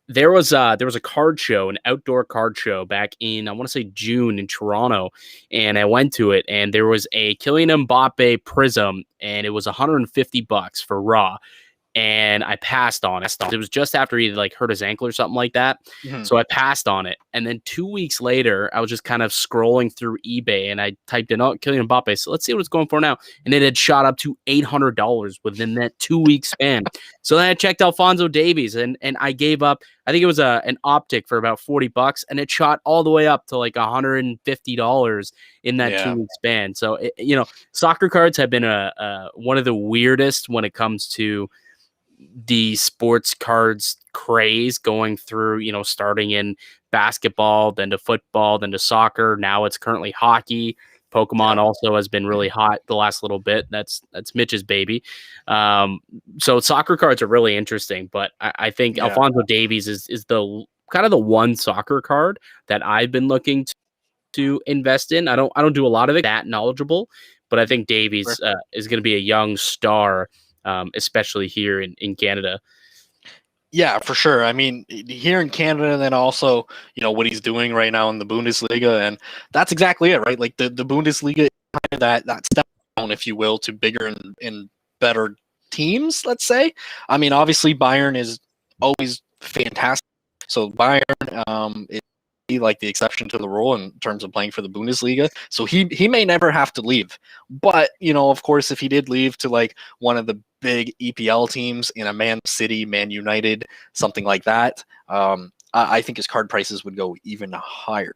there was a card show, an outdoor card show back in, I want to say June in Toronto, and I went to it, and there was a Kylian Mbappe Prism, and it was $150 for raw, and I passed on it. It was just after he like hurt his ankle or something like that, so I passed on it. And then 2 weeks later, I was just kind of scrolling through eBay, and I typed in Kylian Mbappe. So let's see what it's going for now, and it had shot up to $800 within that 2 week span. So then I checked Alfonso Davies, and I gave up. I think it was an optic for about $40, and it shot all the way up to like $150 in that 2 week span. So soccer cards have been one of the weirdest when it comes to the sports cards craze, going through, starting in basketball, then to football, then to soccer. Now it's currently hockey. Pokemon also has been really hot the last little bit. That's Mitch's baby. So soccer cards are really interesting, but I think Alfonso Davies is the kind of the one soccer card that I've been looking to invest in. I don't do a lot of it that knowledgeable, but I think Davies is going to be a young star, especially here in Canada. Yeah, for sure. I mean, here in Canada, and then also, what he's doing right now in the Bundesliga, and that's exactly it, right? Like the Bundesliga, kind of that step down, if you will, to bigger and better teams, let's say. I mean, obviously Bayern is always fantastic. So Bayern is like the exception to the rule in terms of playing for the Bundesliga. So he may never have to leave. But, of course, if he did leave to like one of the big EPL teams in a Man City, Man United, something like that, I think his card prices would go even higher.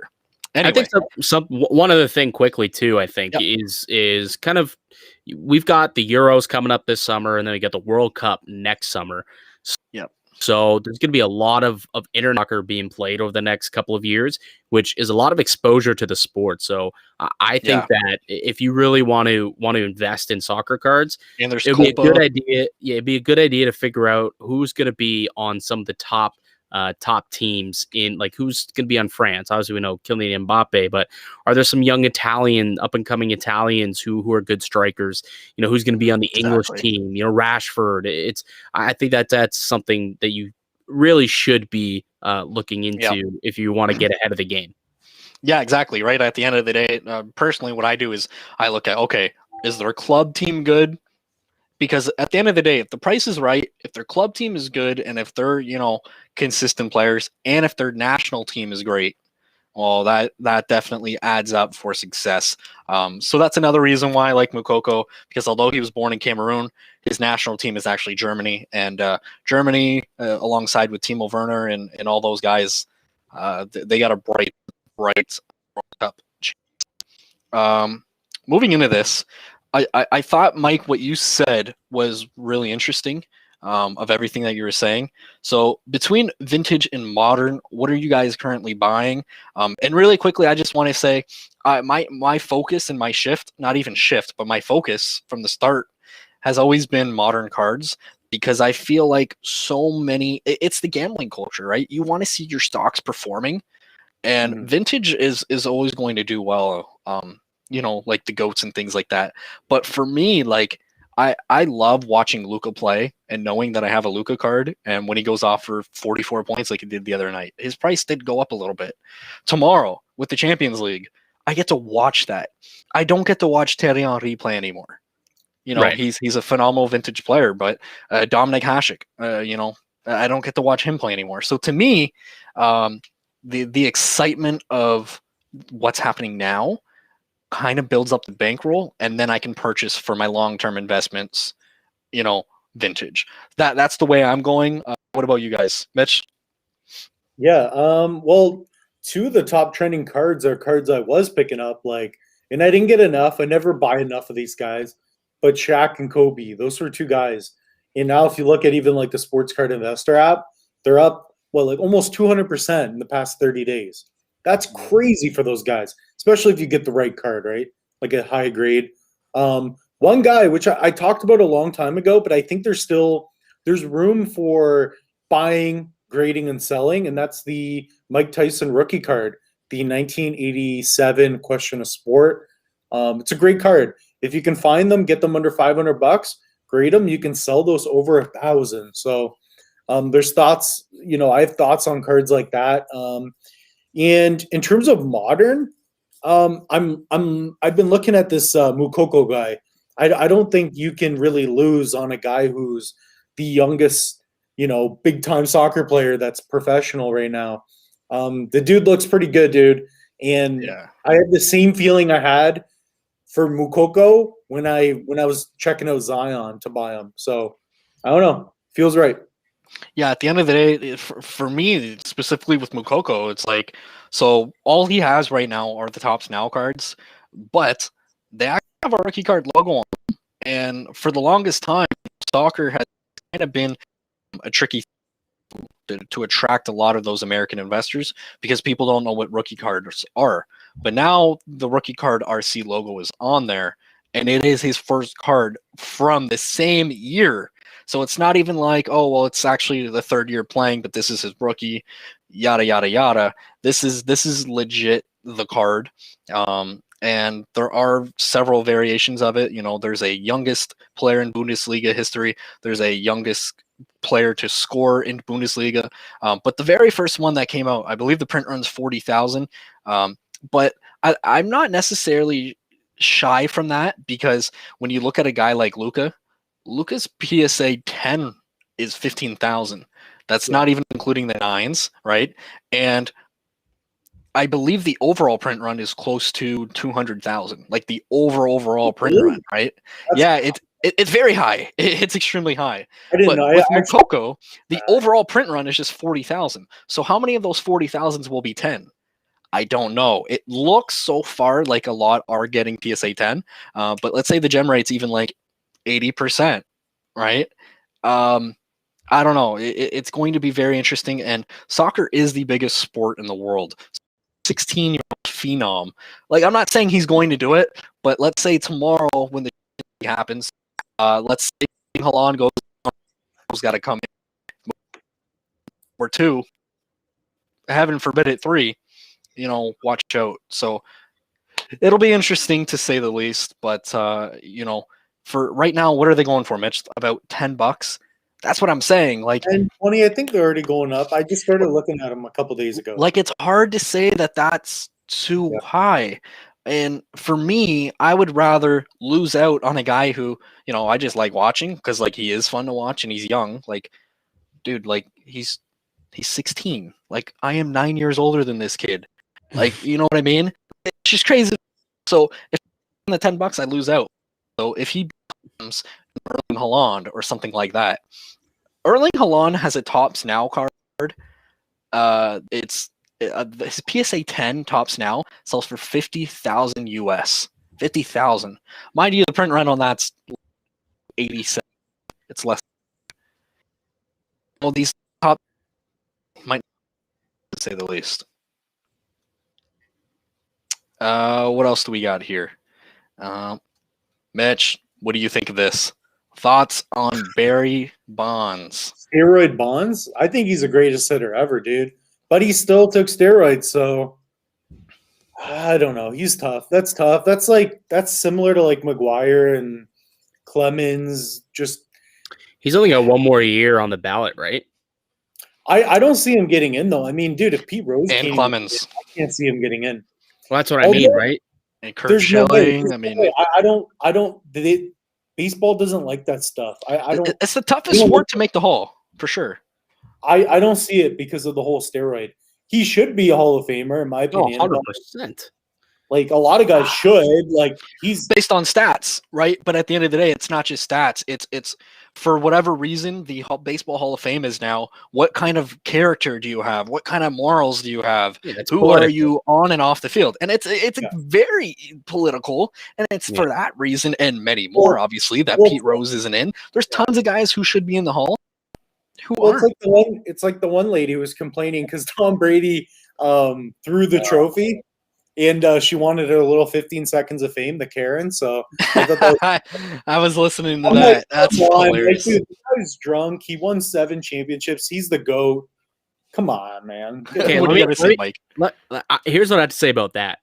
Anyway. I think one other thing quickly too, I think is kind of, we've got the Euros coming up this summer, and then we got the World Cup next summer. So there's going to be a lot of internet soccer being played over the next couple of years, which is a lot of exposure to the sport. So I think that if you really want to invest in soccer cards, and it'd be a good idea. Yeah, it'd be a good idea to figure out who's going to be on some of the top teams in, like, who's going to be on France. Obviously, we know Kylian Mbappe, but are there some young up and coming Italians who are good strikers? Who's going to be on the English team? Rashford. I think that's something that you really should be looking into if you want to get ahead of the game. Yeah, exactly. Right. At the end of the day, personally, what I do is I look at, okay, is their club team good? Because at the end of the day, if the price is right, if their club team is good, and if they're, consistent players, and if their national team is great, well, that definitely adds up for success. So that's another reason why I like Moukoko, because although he was born in Cameroon, his national team is actually Germany. And Germany, alongside with Timo Werner and all those guys, they got a bright World Cup. Moving into this, I thought, Mike, what you said was really interesting, of everything that you were saying. So between vintage and modern, what are you guys currently buying? And really quickly, I just want to say my focus and my shift, not even shift, but my focus from the start has always been modern cards, because I feel like it's the gambling culture, right? You want to see your stocks performing, and vintage is always going to do well. Like the GOATs and things like that. But for me, like, I love watching Luka play and knowing that I have a Luka card, and when he goes off for 44 points like he did the other night, his price did go up a little bit. Tomorrow with the Champions League, I get to watch that. I don't get to watch Thierry Henry play anymore. Right. He's a phenomenal vintage player, but Dominic Hasek, I don't get to watch him play anymore. So to me, the excitement of what's happening now kind of builds up the bankroll, and then I can purchase for my long-term investments, vintage. That's the way I'm going. What about you guys, Mitch? Yeah. Well, two of the top trending cards are cards I was picking up, and I didn't get enough. I never buy enough of these guys, but Shaq and Kobe, those were two guys. And now, if you look at even like the Sports Card Investor app, they're up almost 200% in the past 30 days. That's crazy for those guys, especially if you get the right card, right? Like a high grade. One guy, which I talked about a long time ago, but I think there's room for buying, grading, and selling, and that's the Mike Tyson rookie card, the 1987 Question of Sport. It's a great card. If you can find them, get them under $500, grade them. You can sell those over $1,000. So there's thoughts. I have thoughts on cards like that. And in terms of modern, I've been looking at this Mukoko guy. I don't think you can really lose on a guy who's the youngest, big time soccer player that's professional right now. The dude looks pretty good, dude. And Yeah. I had the same feeling I had for Mukoko when I was checking out Zion to buy him. So I don't know. Feels right. Yeah, at the end of the day, for me, specifically with Mukoko, it's like, so all he has right now are the Topps Now cards, but they actually have a rookie card logo on them. And for the longest time, soccer has kind of been a tricky to attract a lot of those American investors because people don't know what rookie cards are. But now the rookie card RC logo is on there, and it is his first card from the same year. So it's not even like, oh, well, it's actually the third year playing, but this is his rookie, yada, yada, yada. This is legit the card. And there are several variations of it. There's a youngest player in Bundesliga history. There's a youngest player to score in Bundesliga. But the very first one that came out, I believe the print run's 40,000. But I'm not necessarily shy from that because when you look at a guy like Luka's PSA 10 is 15,000. That's not even including the nines, right? And I believe the overall print run is close to 200,000, like the overall print run, right? It's very high. It's extremely high. I didn't know. With Mukoko, the overall print run is just 40,000. So how many of those 40,000s will be 10? I don't know. It looks so far like a lot are getting PSA 10, but let's say the gem rate's even like 80%, right? I don't know. It's going to be very interesting, and soccer is the biggest sport in the world. 16-year-old phenom. Like, I'm not saying he's going to do it, but let's say tomorrow when the happens, let's say Haaland goes got to come in, or two, heaven forbid it, three, watch out. So it'll be interesting to say the least, but for right now, what are they going for, Mitch? About $10? That's what I'm saying. Like, and 20, I think they're already going up. I just started looking at them a couple days ago. Like, it's hard to say that that's too high. And for me, I would rather lose out on a guy who, I just like watching because like he is fun to watch and he's young. Like, dude, like he's 16. Like, I am 9 years older than this kid. Like, you know what I mean? It's just crazy. So if I'm the $10, I lose out. So if he becomes Erling Haaland or something like that, Erling Haaland has a Topps Now card. It's his PSA 10 Topps Now sells for 50,000 US. 50,000. Mind you, the print run on that's 87. It's less. Well, these top might, to say the least. What else do we got here? Mitch, what do you think of this? Thoughts on Barry Bonds? Steroid Bonds? I think he's the greatest hitter ever, dude. But he still took steroids, so I don't know. He's tough. That's tough. That's similar to like Maguire and Clemens. Just He's only got one more year on the ballot, right? I don't see him getting in though. I mean, dude, if Pete Rose And came Clemens. in, I can't see him getting in. Well, that's what I mean, right? And Kurt There's no way. Schilling. I mean, I don't. Baseball doesn't like that stuff. I don't. it's the toughest sport to make the Hall for sure. I don't see it because of the whole steroid. He should be a Hall of Famer, in my opinion. 100%. Like a lot of guys should. Like he's based on stats, right? But at the end of the day, it's not just stats. It's for whatever reason, the Baseball Hall of Fame is now, what kind of character do you have? What kind of morals do you have? Yeah, Who political. are you on and off the field? And it's very political, and it's for that reason and many more, obviously, that Pete Rose isn't in. There's tons of guys who should be in the Hall who aren't. It's like the one lady who was complaining because Tom Brady threw the trophy. And she wanted her little 15 seconds of fame, the Karen. So I thought that was, I was listening to that. That's hilarious. Like, dude, the guy's drunk. He won 7 championships. He's the GOAT. Come on, man. Okay, What do you have to say, Mike? Here's what I have to say about that.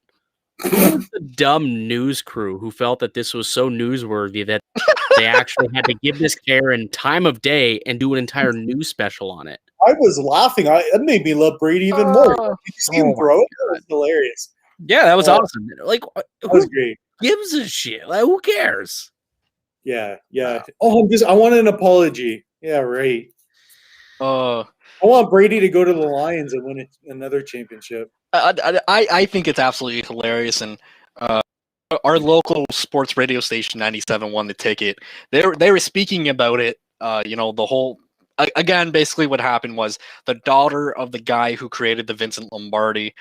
Who was the dumb news crew who felt that this was so newsworthy that they actually had to give this Karen time of day and do an entire news special on it? I was laughing. It made me love Brady even more. Did you see him throw it? That was hilarious. Yeah, that was awesome. Like, that was great. Gives a shit? Like, who cares? Yeah. Oh, I want an apology. Yeah, right. I want Brady to go to the Lions and win another championship. I think it's absolutely hilarious, and our local sports radio station 97 won the ticket. They were speaking about it. The whole. Again, basically what happened was the daughter of the guy who created the Vincent Lombardi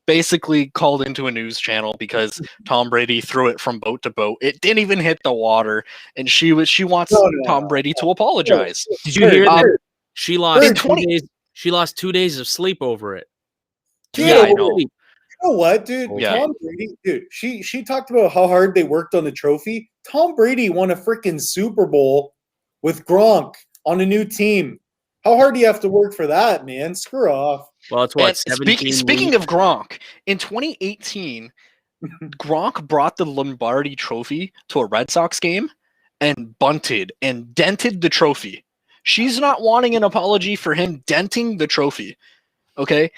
basically called into a news channel because Tom Brady threw it from boat to boat. It didn't even hit the water, and she wants Tom Brady to apologize. Did you hear that? She lost 2 days. She lost 2 days of sleep over it. Yeah, I know. You know what, dude? Yeah. Tom Brady, dude. She talked about how hard they worked on the trophy. Tom Brady won a freaking Super Bowl with Gronk on a new team. How hard do you have to work for that, man? Screw off. Well, it's what, 17 speaking of Gronk, in 2018, Gronk brought the Lombardi trophy to a Red Sox game and bunted and dented the trophy. She's not wanting an apology for him denting the trophy. Okay?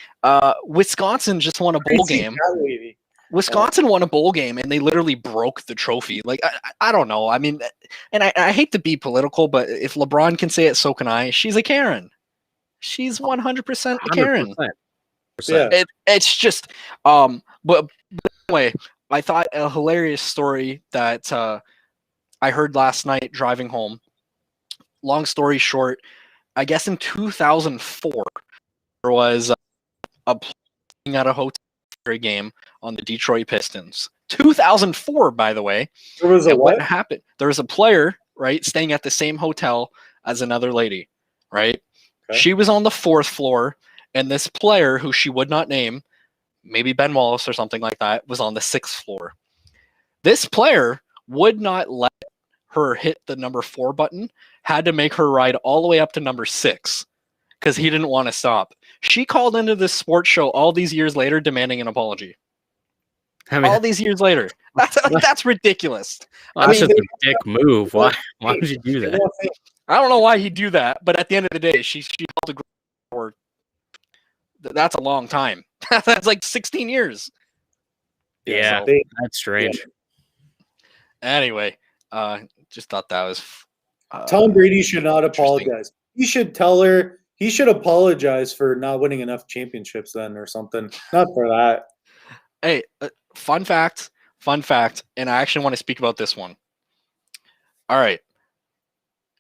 Wisconsin just won a bowl game. Wisconsin won a bowl game, and they literally broke the trophy. Like, I don't know. I mean, and I hate to be political, but if LeBron can say it, so can I. She's a Karen. She's 100% a Karen. 100%. Yeah. It's just, but anyway, I thought a hilarious story that I heard last night driving home. Long story short, I guess in 2004, there was a playing at a hotel game on the Detroit Pistons. 2004, by the way. There was a what? What happened? There was a player, right, staying at the same hotel as another lady, right? Okay. She was on the 4th floor, and this player, who she would not name, maybe Ben Wallace or something like that, was on the 6th floor. This player would not let her hit the number 4 button, had to make her ride all the way up to number 6 because he didn't want to stop. She called into this sports show all these years later demanding an apology. I mean, all these years later. That's ridiculous. That's just a dick move. Why would you do that? I don't know why he'd do that, but at the end of the day, she held the record. That's a long time. That's like 16 years. Yeah, that's strange. Yeah. Anyway, just thought that was Tom Brady should not apologize. He should tell her he should apologize for not winning enough championships then or something. Not for that. Hey, fun fact, and I actually want to speak about this one. All right.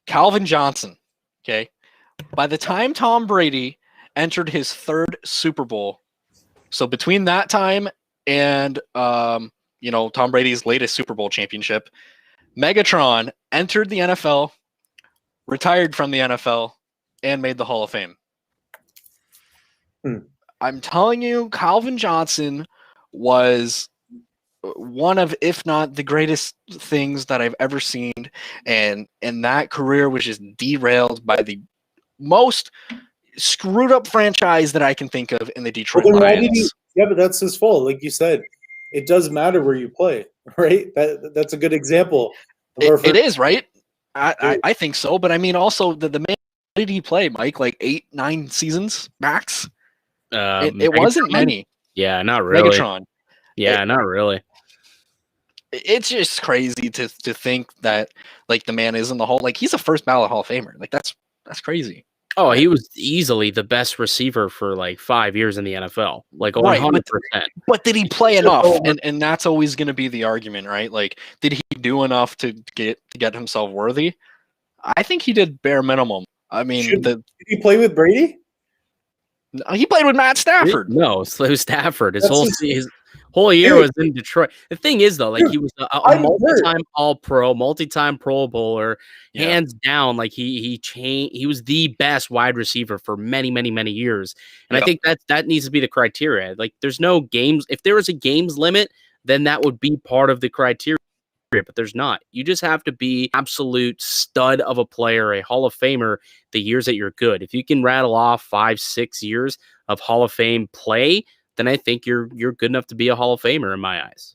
Calvin Johnson, okay? By the time Tom Brady entered his 3rd Super Bowl, so between that time and Tom Brady's latest Super Bowl championship, Megatron entered the NFL, retired from the NFL, and made the Hall of Fame. I'm telling you, Calvin Johnson was one of, if not the greatest things that I've ever seen, and that career was just derailed by the most screwed up franchise that I can think of in the Detroit Lions. But that's his fault. Like you said, it does matter where you play, right? That's a good example. It is, right? I think so, but I mean, also the man. Did he play, Mike? Like 8-9 seasons max? It wasn't many. Yeah, not really. Megatron. Yeah, not really. It's just crazy to think that like the man is in the Hall. Like he's a first ballot Hall of Famer. Like that's crazy. Oh, he was easily the best receiver for like 5 years in the NFL. Like 100%. But did he play enough? And that's always going to be the argument, right? Like, did he do enough to get himself worthy? I think he did bare minimum. I mean, did he play with Brady? He played with Matt Stafford. No, it was Stafford. His whole year was in Detroit. The thing is, though, like he was a multi-time All-Pro, multi-time Pro Bowler, hands down. Like he was the best wide receiver for many, many, many years. And I think that needs to be the criteria. Like, there's no games. If there was a games limit, then that would be part of the criteria. But there's not. You just have to be absolute stud of a player, a Hall of Famer, the years that you're good. If you can rattle off 5-6 years of Hall of Fame play, then I think you're good enough to be a Hall of Famer in my eyes.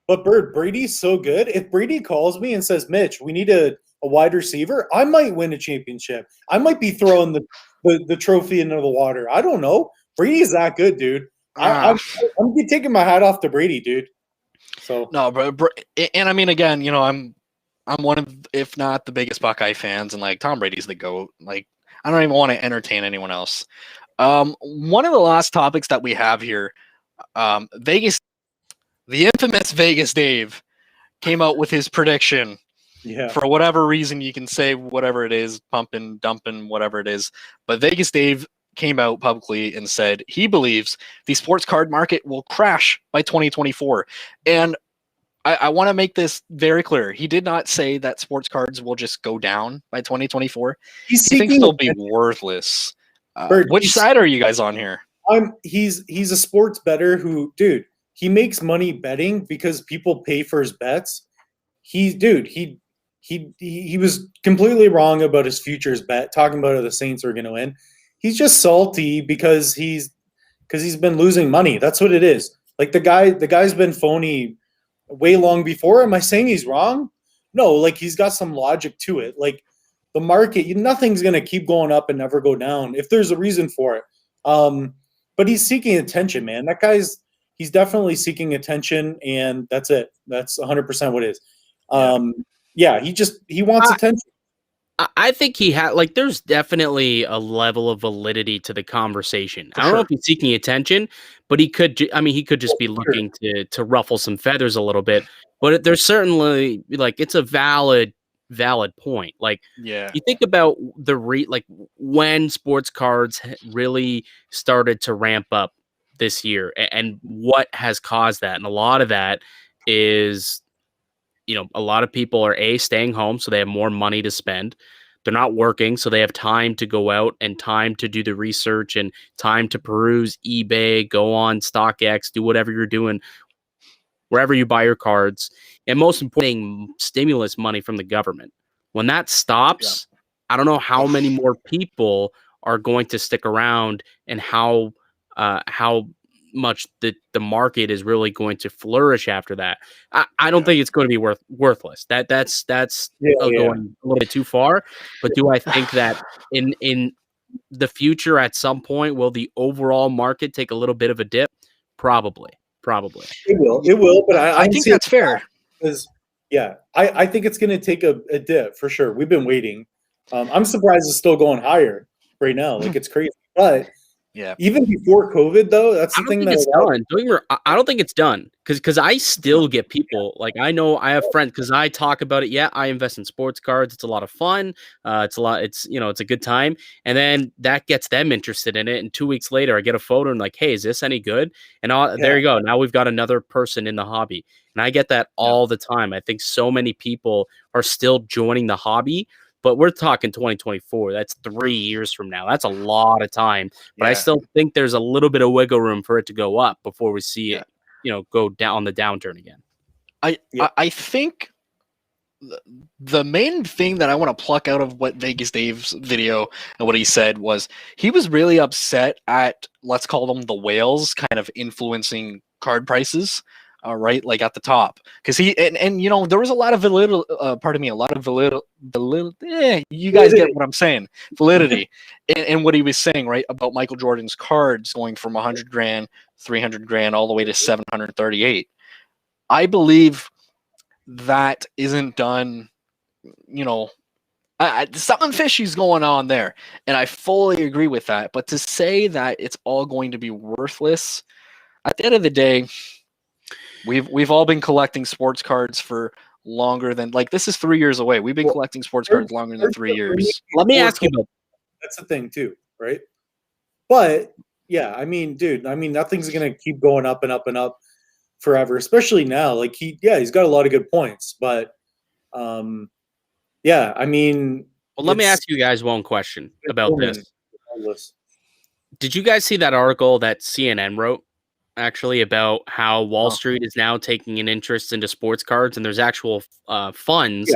But Bird, Brady's so good. If Brady calls me and says, Mitch, we need a wide receiver, I might win a championship. I might be throwing the trophy into the water. I don't know. Brady's that good, dude. I'm taking my hat off to Brady, dude. So no, bro, and I mean, again, you know, I'm one of, if not the biggest Buckeye fans, and like Tom Brady's the GOAT. Like, I don't even want to entertain anyone else. One of the last topics that we have here, Vegas, the infamous Vegas Dave, came out with his prediction. Yeah. For whatever reason, you can say whatever it is, pumping, dumping, whatever it is, but Vegas Dave came out publicly and said he believes the sports card market will crash by 2024. And I want to make this very clear. He did not say that sports cards will just go down by 2024. He thinks they'll be worthless. Which side are you guys on here? He's a sports bettor who, dude, he makes money betting because people pay for his bets. He was completely wrong about his futures bet, talking about how the Saints are going to win. He's just salty because he's been losing money. That's what it is. Like the guy's been phony way long before. Am I saying he's wrong? No, like he's got some logic to it. Like the market, nothing's gonna keep going up and never go down if there's a reason for it. But he's seeking attention, man. He's definitely seeking attention, and that's it. That's 100% what it is. He wants attention. I think he had, like, there's definitely a level of validity to the conversation. I don't know if he's seeking attention, but he could just be looking to ruffle some feathers a little bit. But there's certainly, like, it's a valid point. Like, you think about when sports cards really started to ramp up this year and what has caused that. And a lot of that is, you know, a lot of people are staying home, so they have more money to spend. They're not working, so they have time to go out and time to do the research and time to peruse eBay, go on StockX, do whatever you're doing, wherever you buy your cards. And most important, stimulus money from the government. When that stops, I don't know how many more people are going to stick around and how much the market is really going to flourish after that. I don't think it's going to be worthless. That's going a little bit too far. But do I think that in the future at some point will the overall market take a little bit of a dip? Probably. It will. But I think that's fair. Because I think it's going to take a dip for sure. We've been waiting. I'm surprised it's still going higher right now. Like, it's crazy, but. Yeah. Even before COVID, though, that's the thing it's done. I don't think it's done because I still get people, like, I know I have friends because I talk about it. Yeah, I invest in sports cards. It's a lot of fun. It's a good time. And then that gets them interested in it. And 2 weeks later, I get a photo and like, hey, is this any good? And there you go. Now we've got another person in the hobby. And I get that all the time. I think so many people are still joining the hobby. But we're talking 2024. That's 3 years from now. That's a lot of time. But I still think there's a little bit of wiggle room for it to go up before we see it, go down on the downturn again. I think the main thing that I want to pluck out of what Vegas Dave's video and what he said was he was really upset at, let's call them the whales, kind of influencing card prices. right, like at the top, because he and you know there was a lot of validity. You guys get what I'm saying, validity, in what he was saying, right, about Michael Jordan's cards going from 100 grand, 300 grand, all the way to 738. I believe that isn't done. You know, something fishy's going on there, and I fully agree with that. But to say that it's all going to be worthless, at the end of the day, we've all been collecting sports cards for longer than, like, this is 3 years away. We've been collecting sports cards longer than 3 years. Let me ask you about that's the thing too, right? But yeah, I mean, dude, nothing's gonna keep going up and up and up forever, especially now. Like he's got a lot of good points, but yeah, I mean, well, let me ask you guys one question about this. Did you guys see that article that CNN wrote actually about how Wall Street is now taking an interest into sports cards, and there's actual funds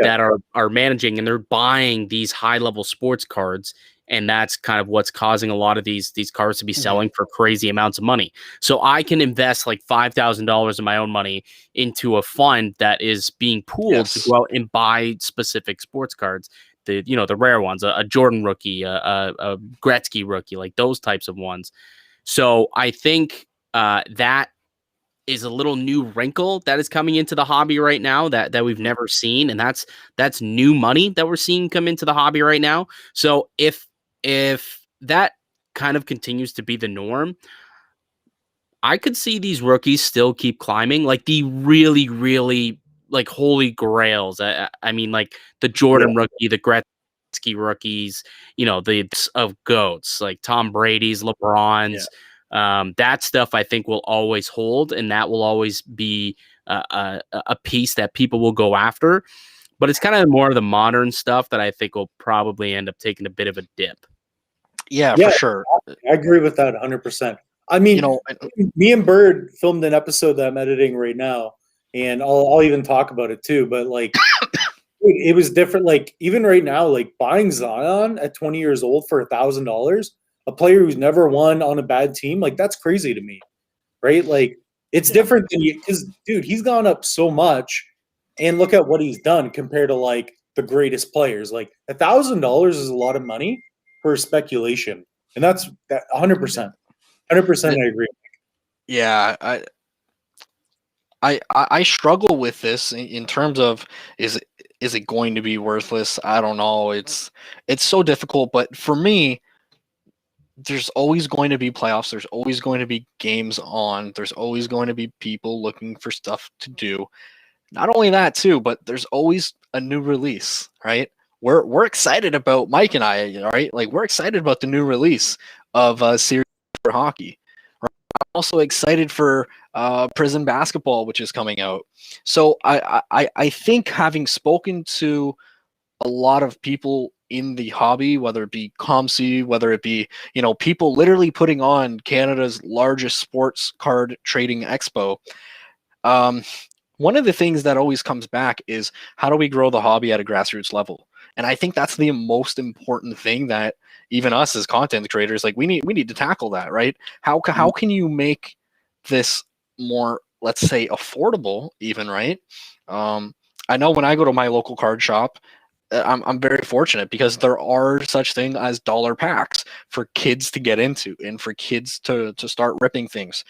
that are managing, and they're buying these high-level sports cards, and that's kind of what's causing a lot of these cards to be selling for crazy amounts of money. So I can invest like $5,000 of my own money into a fund that is being pooled to go out and buy specific sports cards. The rare ones, a Jordan rookie, a Gretzky rookie, like those types of ones. So I think that is a little new wrinkle that is coming into the hobby right now that we've never seen, and that's new money that we're seeing come into the hobby right now. So if that kind of continues to be the norm, I could see these rookies still keep climbing, like the really, really like holy grails. I mean, like the Jordan rookie, the Gretzky rookies, the of GOATs, like Tom Brady's, LeBron's. That stuff I think will always hold, and that will always be a piece that people will go after. But it's kind of more of the modern stuff that I think will probably end up taking a bit of a dip. Yeah, for sure. I agree with that 100%. I mean, me and Bird filmed an episode that I'm editing right now, and I'll even talk about it too. But like, it was different. Like even right now, like buying Zion at 20 years old for $1,000, a player who's never won on a bad team, like that's crazy to me, right? Like it's different than you, because dude, he's gone up so much, and look at what he's done compared to like the greatest players. Like $1,000 is a lot of money for speculation, and that's 100%. 100%, I agree. Yeah, I struggle with this in terms of is it going to be worthless? I don't know. It's so difficult, but for me, there's always going to be playoffs. There's always going to be games on. There's always going to be people looking for stuff to do. Not only that too, but there's always a new release, right? We're excited about Mike and I, right? Like we're excited about the new release of Series for Hockey. Right? I'm also excited for Prison Basketball, which is coming out. So I think, having spoken to a lot of people in the hobby, whether it be ComC, whether it be, people literally putting on Canada's largest sports card trading expo, one of the things that always comes back is, how do we grow the hobby at a grassroots level? And I think that's the most important thing that even us as content creators, like we need to tackle that, right? How can you make this more, let's say, affordable even, right? I know when I go to my local card shop, I'm very fortunate because there are such thing as dollar packs for kids to get into and for kids to start ripping things.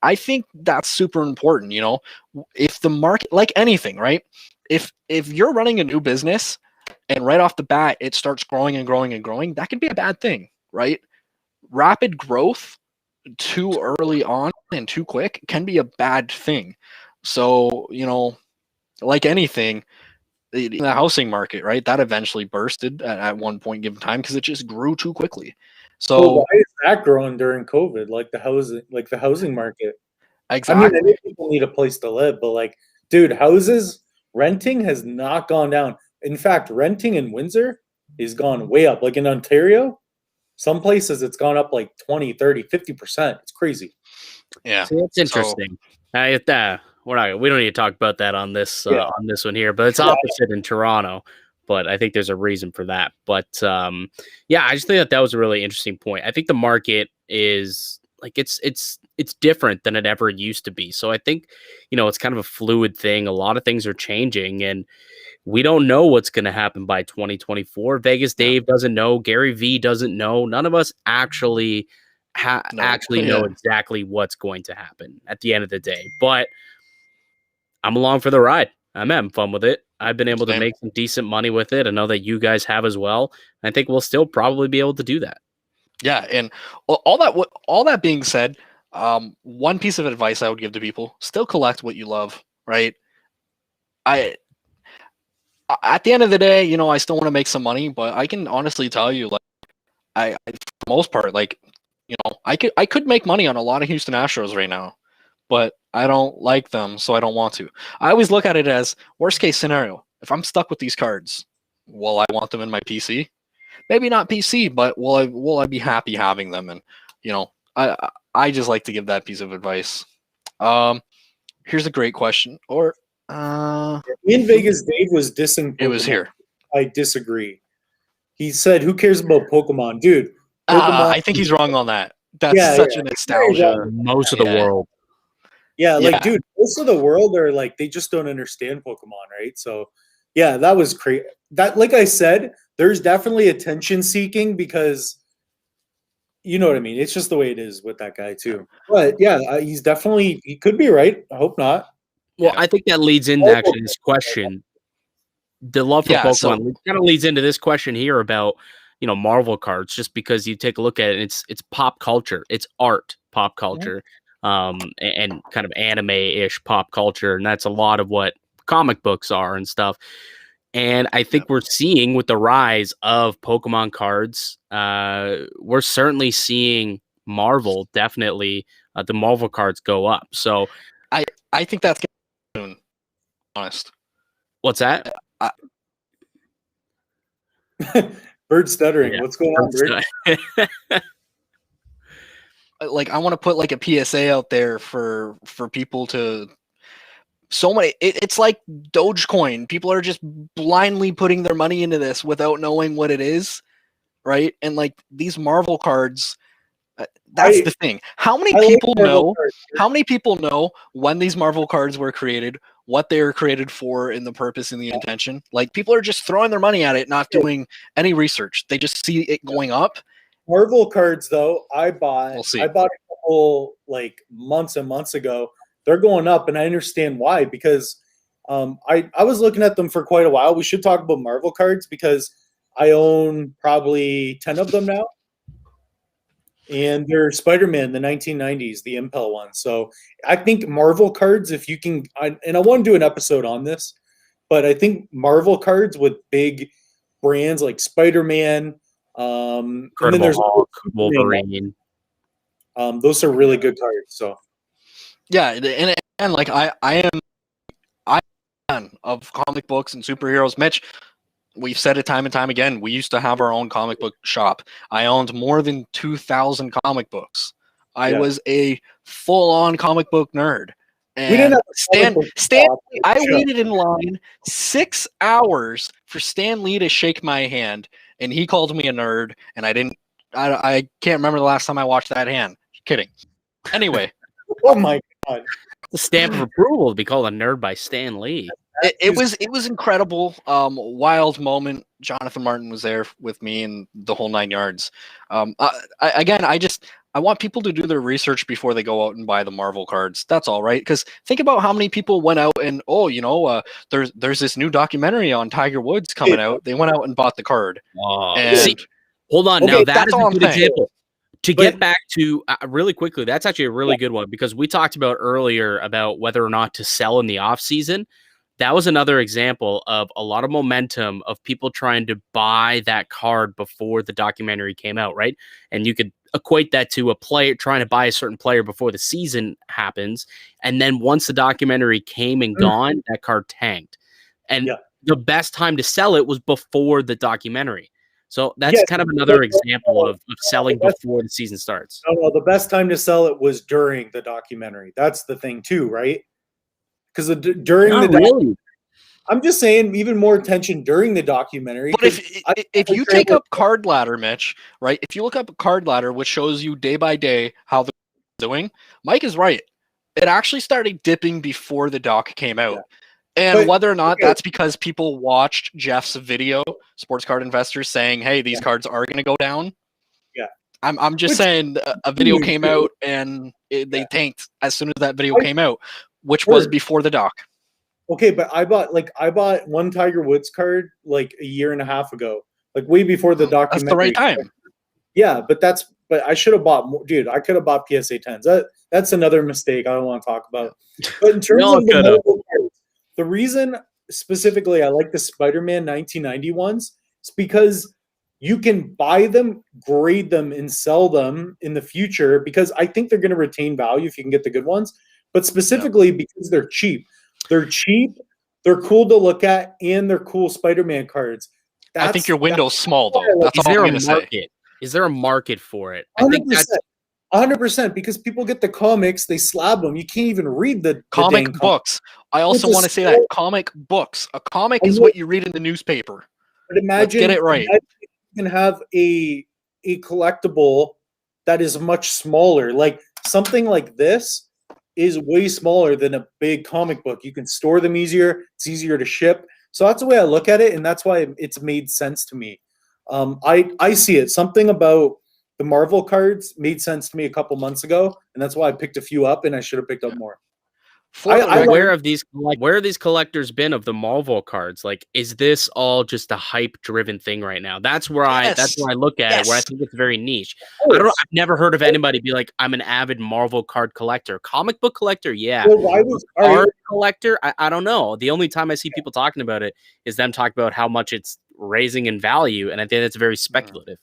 I think that's super important. If the market, like anything, right? If you're running a new business and right off the bat it starts growing and growing and growing, that could be a bad thing, right? Rapid growth too early on and too quick can be a bad thing. So, like anything, the housing market, right? That eventually bursted at one point given time because it just grew too quickly. So why is that growing during COVID? Like the housing market. Exactly. I mean, I think people need a place to live, but like, dude, renting has not gone down. In fact, renting in Windsor is gone way up. Like in Ontario, some places it's gone up like 20, 30, 50%. It's crazy. Yeah. So that's interesting. We don't need to talk about that on this one here, but it's opposite in Toronto. But I think there's a reason for that. But I just think that was a really interesting point. I think the market is like it's it's different than it ever used to be. So I think, it's kind of a fluid thing. A lot of things are changing, and we don't know what's going to happen by 2024. Vegas Dave doesn't know. Gary V doesn't know. None of us actually know exactly what's going to happen at the end of the day. But I'm along for the ride. I'm having fun with it. I've been able to make some decent money with it. I know that you guys have as well. I think we'll still probably be able to do that. Yeah, and all that being said, one piece of advice I would give to people: still collect what you love, right? At the end of the day, I still want to make some money, but I can honestly tell you, like, for the most part, like, I could make money on a lot of Houston Astros right now, but I don't like them, so I don't want to. I always look at it as worst case scenario. If I'm stuck with these cards, will I want them in my PC? Maybe not PC, but will I be happy having them? And I just like to give that piece of advice. Here's a great question. Or in Vegas, Dave was dissing Pokemon. It was here. I disagree. He said, "Who cares about Pokemon, dude?" Pokemon, I think he's wrong on that. That's such a nostalgia. Most of the world. Yeah, dude, most of the world are like, they just don't understand Pokemon, right? So, yeah, that was crazy. That, like I said, there's definitely attention seeking because, you know what I mean? It's just the way it is with that guy, too. But, yeah, he could be right. I hope not. Well, I think that leads into actually this question. The love for Pokemon kind of leads into this question here about, Marvel cards, just because you take a look at it, it's pop culture. It's art pop culture. And kind of anime-ish pop culture, and that's a lot of what comic books are and stuff. And I think we're seeing with the rise of Pokemon cards, we're certainly seeing Marvel, definitely, the Marvel cards go up. So I think that's soon, honest. What's that? Bird stuttering. Yeah. What's going on, Bird? Like, I want to put like a PSA out there for people to it's like Dogecoin. People are just blindly putting their money into this without knowing what it is, right? And like these Marvel cards, that's the thing. How many people know when these Marvel cards were created, what they were created for, and the purpose and the intention? Like, people are just throwing their money at it, not doing any research. They just see it going up. Marvel cards, though, I bought a couple like months and months ago. They're going up, and I understand why, because I was looking at them for quite a while. We should talk about Marvel cards because I own probably 10 of them now. And they're Spider-Man, the 1990s, the Impel one. So I think Marvel cards, if you can, and I want to do an episode on this, but I think Marvel cards with big brands like Spider-Man, and then there's Wolverine. Those are really good cards. So yeah, and like I am a fan of comic books and superheroes. Mitch, we've said it time and time again. We used to have our own comic book shop. I owned more than 2,000 comic books. I was a full-on comic book nerd. And we didn't have Stan, I waited in line 6 hours for Stan Lee to shake my hand, and he called me a nerd. And I can't remember the last time I watched that hand. Kidding. Anyway. Oh my God. The stamp of approval to be called a nerd by Stan Lee. It was incredible. Wild moment. Jonathan Martin was there with me and the whole 9 yards. I want people to do their research before they go out and buy the Marvel cards. That's all, right? Because think about how many people went out and there's this new documentary on Tiger Woods coming out. They went out and bought the card. Hold on, now that is a good example. To get back to really quickly, that's actually a really good one, because we talked about earlier about whether or not to sell in the off season. That was another example of a lot of momentum of people trying to buy that card before the documentary came out, right? And you could equate that to a player trying to buy a certain player before the season happens. And then once the documentary came and gone, that card tanked. And the best time to sell it was before the documentary. So that's kind of another example of selling before the season starts. No, the best time to sell it was during the documentary. That's the thing too, right? Because during the I'm just saying, even more attention during the documentary. But if you take up Card Ladder, Mitch, right? If you look up Card Ladder, which shows you day by day how the doing, Mike is right. It actually started dipping before the doc came out. Yeah. And But- whether or not okay. that's because people watched Jeff's video, Sports Card Investors, saying, hey, these cards are going to go down. Yeah. I'm just Which- saying a video came out and they tanked as soon as that video came out, which was before the doc. Okay, but I bought one Tiger Woods card like a year and a half ago, like way before the documentary. That's the right time. Yeah, but I should have bought more. Dude, I could have bought PSA 10s. That's another mistake I don't want to talk about. But in terms of the mobile cards, the reason specifically I like the Spider-Man 1990 ones is because you can buy them, grade them, and sell them in the future because I think they're going to retain value if you can get the good ones. But specifically because they're cheap. They're cheap, they're cool to look at, and they're cool Spider-Man cards. I think your window's small, though. That's Is all there I'm a going to say. market? Is there a market for it? I 100%, think that's 100% because people get the comics, they slab them. You can't even read the Comic dang books. I also want to say that comic books. A comic is what you read in the newspaper. But imagine, Let's get it right. imagine you can have a collectible that is much smaller. Like something like this is way smaller than a big comic book. You can store them easier. It's easier to ship. So that's the way I look at it, and that's why it's made sense to me. I see it. Something about the Marvel cards made sense to me a couple months ago, and that's why I picked a few up, and I should have picked up more. Where have these collectors been of the Marvel cards? Like, is this all just a hype driven thing right now? That's where I look at it, where I think it's very niche. I don't know. I've never heard of anybody be like, I'm an avid Marvel card collector. Comic book collector, yeah. Well, why was art collector? I don't know. The only time I see people talking about it is them talking about how much it's raising in value, and I think that's very speculative.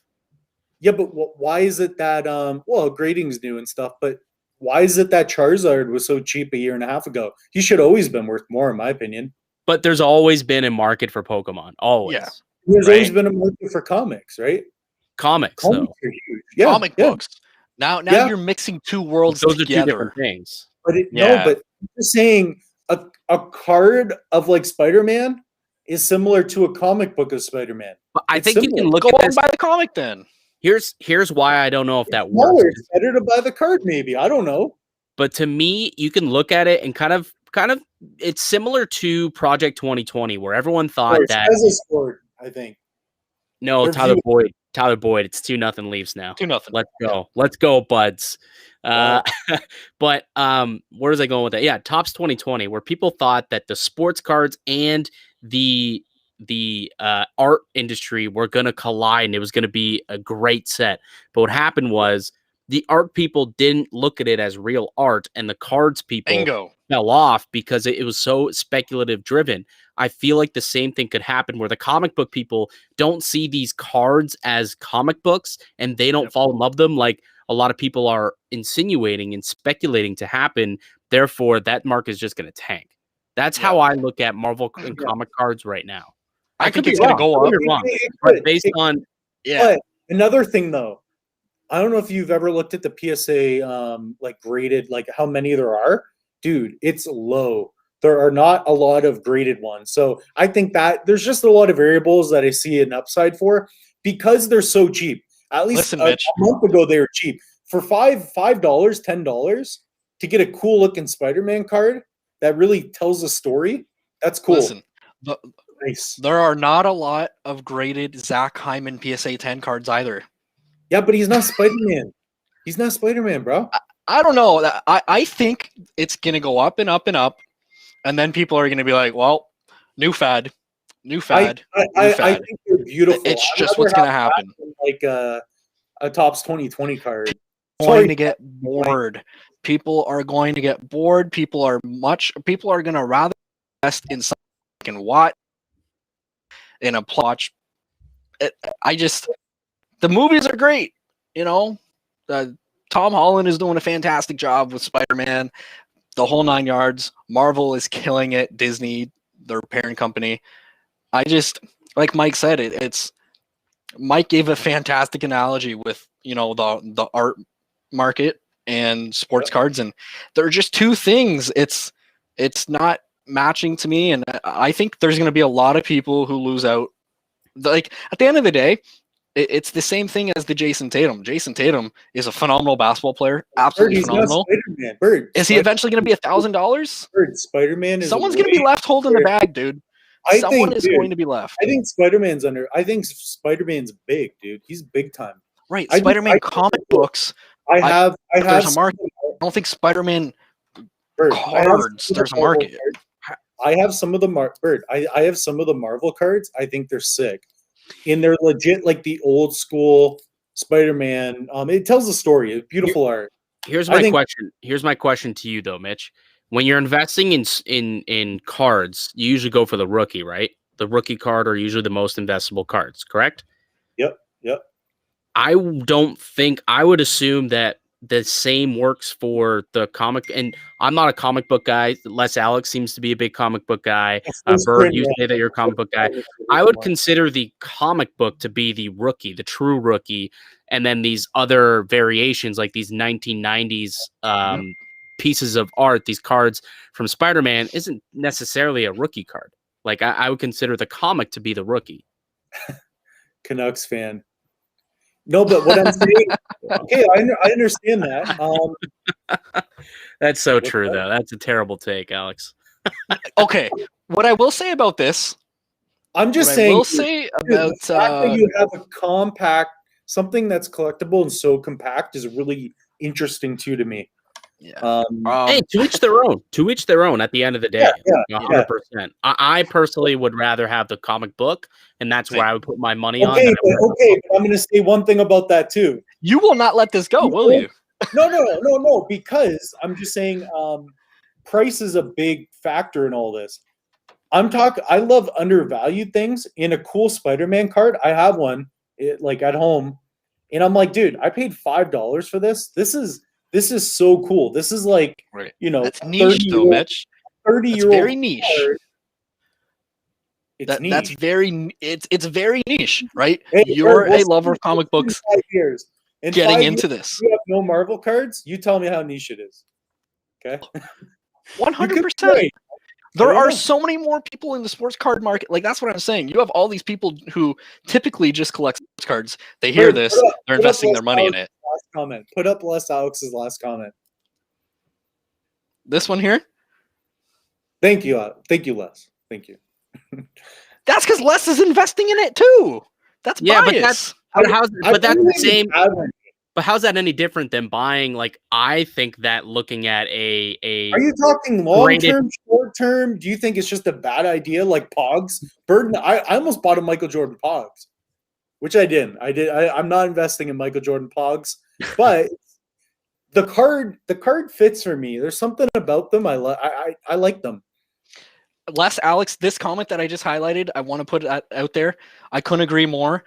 Yeah, but why is it that well, grading's new and stuff, but why is it that Charizard was so cheap a year and a half ago? He should always been worth more, in my opinion. But there's always been a market for Pokemon. Always. Yeah. There's always been a market for comics, right? Comics Are though. huge. Yeah, Comic books. Now you're mixing two worlds Those together. are two different things. But but I'm just saying a card of like Spider-Man is similar to a comic book of Spider-Man. But I It's think you similar. can look Go at on this. by the comic then. Here's why I don't know if that Smaller, works. it's better to buy the card, maybe. I don't know. But to me, you can look at it and kind of it's similar to Project 2020, where everyone thought that scored, I think. no, Tyler Boyd, it's 2-0 Leafs now. 2-0. Let's go, buds. But where was I going with that? Yeah, Topps 2020, where people thought that the sports cards and the art industry were going to collide and it was going to be a great set. But what happened was the art people didn't look at it as real art, and the cards people fell off because it was so speculative driven. I feel like the same thing could happen where the comic book people don't see these cards as comic books and they don't fall in love with them like a lot of people are insinuating and speculating to happen. Therefore, that market is just going to tank. That's how I look at Marvel and comic cards right now. I think it's going to go up. But based on But another thing though, I don't know if you've ever looked at the PSA like graded, like how many there are. Dude, it's low. There are not a lot of graded ones. So I think that there's just a lot of variables that I see an upside for because they're so cheap. At least a month ago they were cheap. For $5, $10 to get a cool looking Spider-Man card that really tells a story, that's cool. Listen, nice. There are not a lot of graded Zach Hyman PSA 10 cards either. Yeah, but he's not Spider-Man. He's not Spider-Man, bro. I don't know. I think it's going to go up and up and up. And then people are going to be like, well, new fad. I think they're beautiful. It's just what's going to happen. Like a Topps 2020 card. Going to get bored. People are going to get bored. People are going to rather invest in something they can watch in a plot. The movies are great. You know, Tom Holland is doing a fantastic job with Spider-Man. The whole 9 yards. Marvel is killing it. Disney, their parent company. Like Mike said, Mike gave a fantastic analogy with, you know, the art market and sports cards, and they're just two things. It's not matching to me, and I think there's going to be a lot of people who lose out. Like at the end of the day, It's the same thing as the Jason Tatum. Jason Tatum is a phenomenal basketball player, Bird, absolutely he's not phenomenal. Spider-Man. Bird, Is he eventually going to be $1,000? Bird, Spider-Man is Someone's going to be left holding the bag, dude. Someone is going to be left. I think Spider-Man's big, dude. He's big time. Right, Spider-Man comic books. I have. There's a market. I don't think Spider-Man cards. There's a market. I have some of the I have some of the Marvel cards. I think they're sick, and they're legit like the old school Spider-Man. It tells a story. It's beautiful art. Here's my question. Here's my question to you though, Mitch. When you're investing in cards, you usually go for the rookie, right? The rookie card are usually the most investable cards, correct? Yep. I would assume that the same works for the comic. And I'm not a comic book guy. Les Alex seems to be a big comic book guy. Bird, you say that you're a comic book guy. I would consider the comic book to be the rookie, the true rookie, and then these other variations like these 1990s pieces of art, these cards from Spider-Man isn't necessarily a rookie card. Like I would consider the comic to be the rookie. Canucks fan. No, but what I'm saying, okay, I understand that. That's so true, though. That's a terrible take, Alex. Okay, what I will say about this, I'm just saying. The fact that you have a compact, something that's collectible and so compact is really interesting too to me. Yeah. Hey, to each their own. To each their own. At the end of the day, 100%. I personally would rather have the comic book, and that's where I would put my money on. Okay, but I'm going to say one thing about that too. You will not let this go, will you? No. Because I'm just saying, price is a big factor in all this. I love undervalued things. In a cool Spider-Man card, I have one, like at home, and I'm like, dude, I paid $5 for this. This is so cool. This is like, that's niche though, Mitch. 30-year-old very niche. It's niche. That's it's very niche, right? Hey, You're a lover of comic books. 5 years. Getting into this. You have no Marvel cards. You tell me how niche it is. Okay. 100%. There are so many more people in the sports card market. Like, that's what I'm saying. You have all these people who typically just collect sports cards. They hear this, they're investing their money in it. Last comment. Put up Les Alex's last comment. This one here? Thank you, Les. Thank you. That's because Les is investing in it too. That's bias. But that's the same. But how's that any different than buying? Like, I think that looking at a are you talking long term, short term? Do you think it's just a bad idea, like Pogs? Bird, I almost bought a Michael Jordan Pogs, which I didn't. I'm not investing in Michael Jordan Pogs, but the card fits for me. There's something about them I like them. Les Alex, this comment that I just highlighted, I want to put it out there. I couldn't agree more.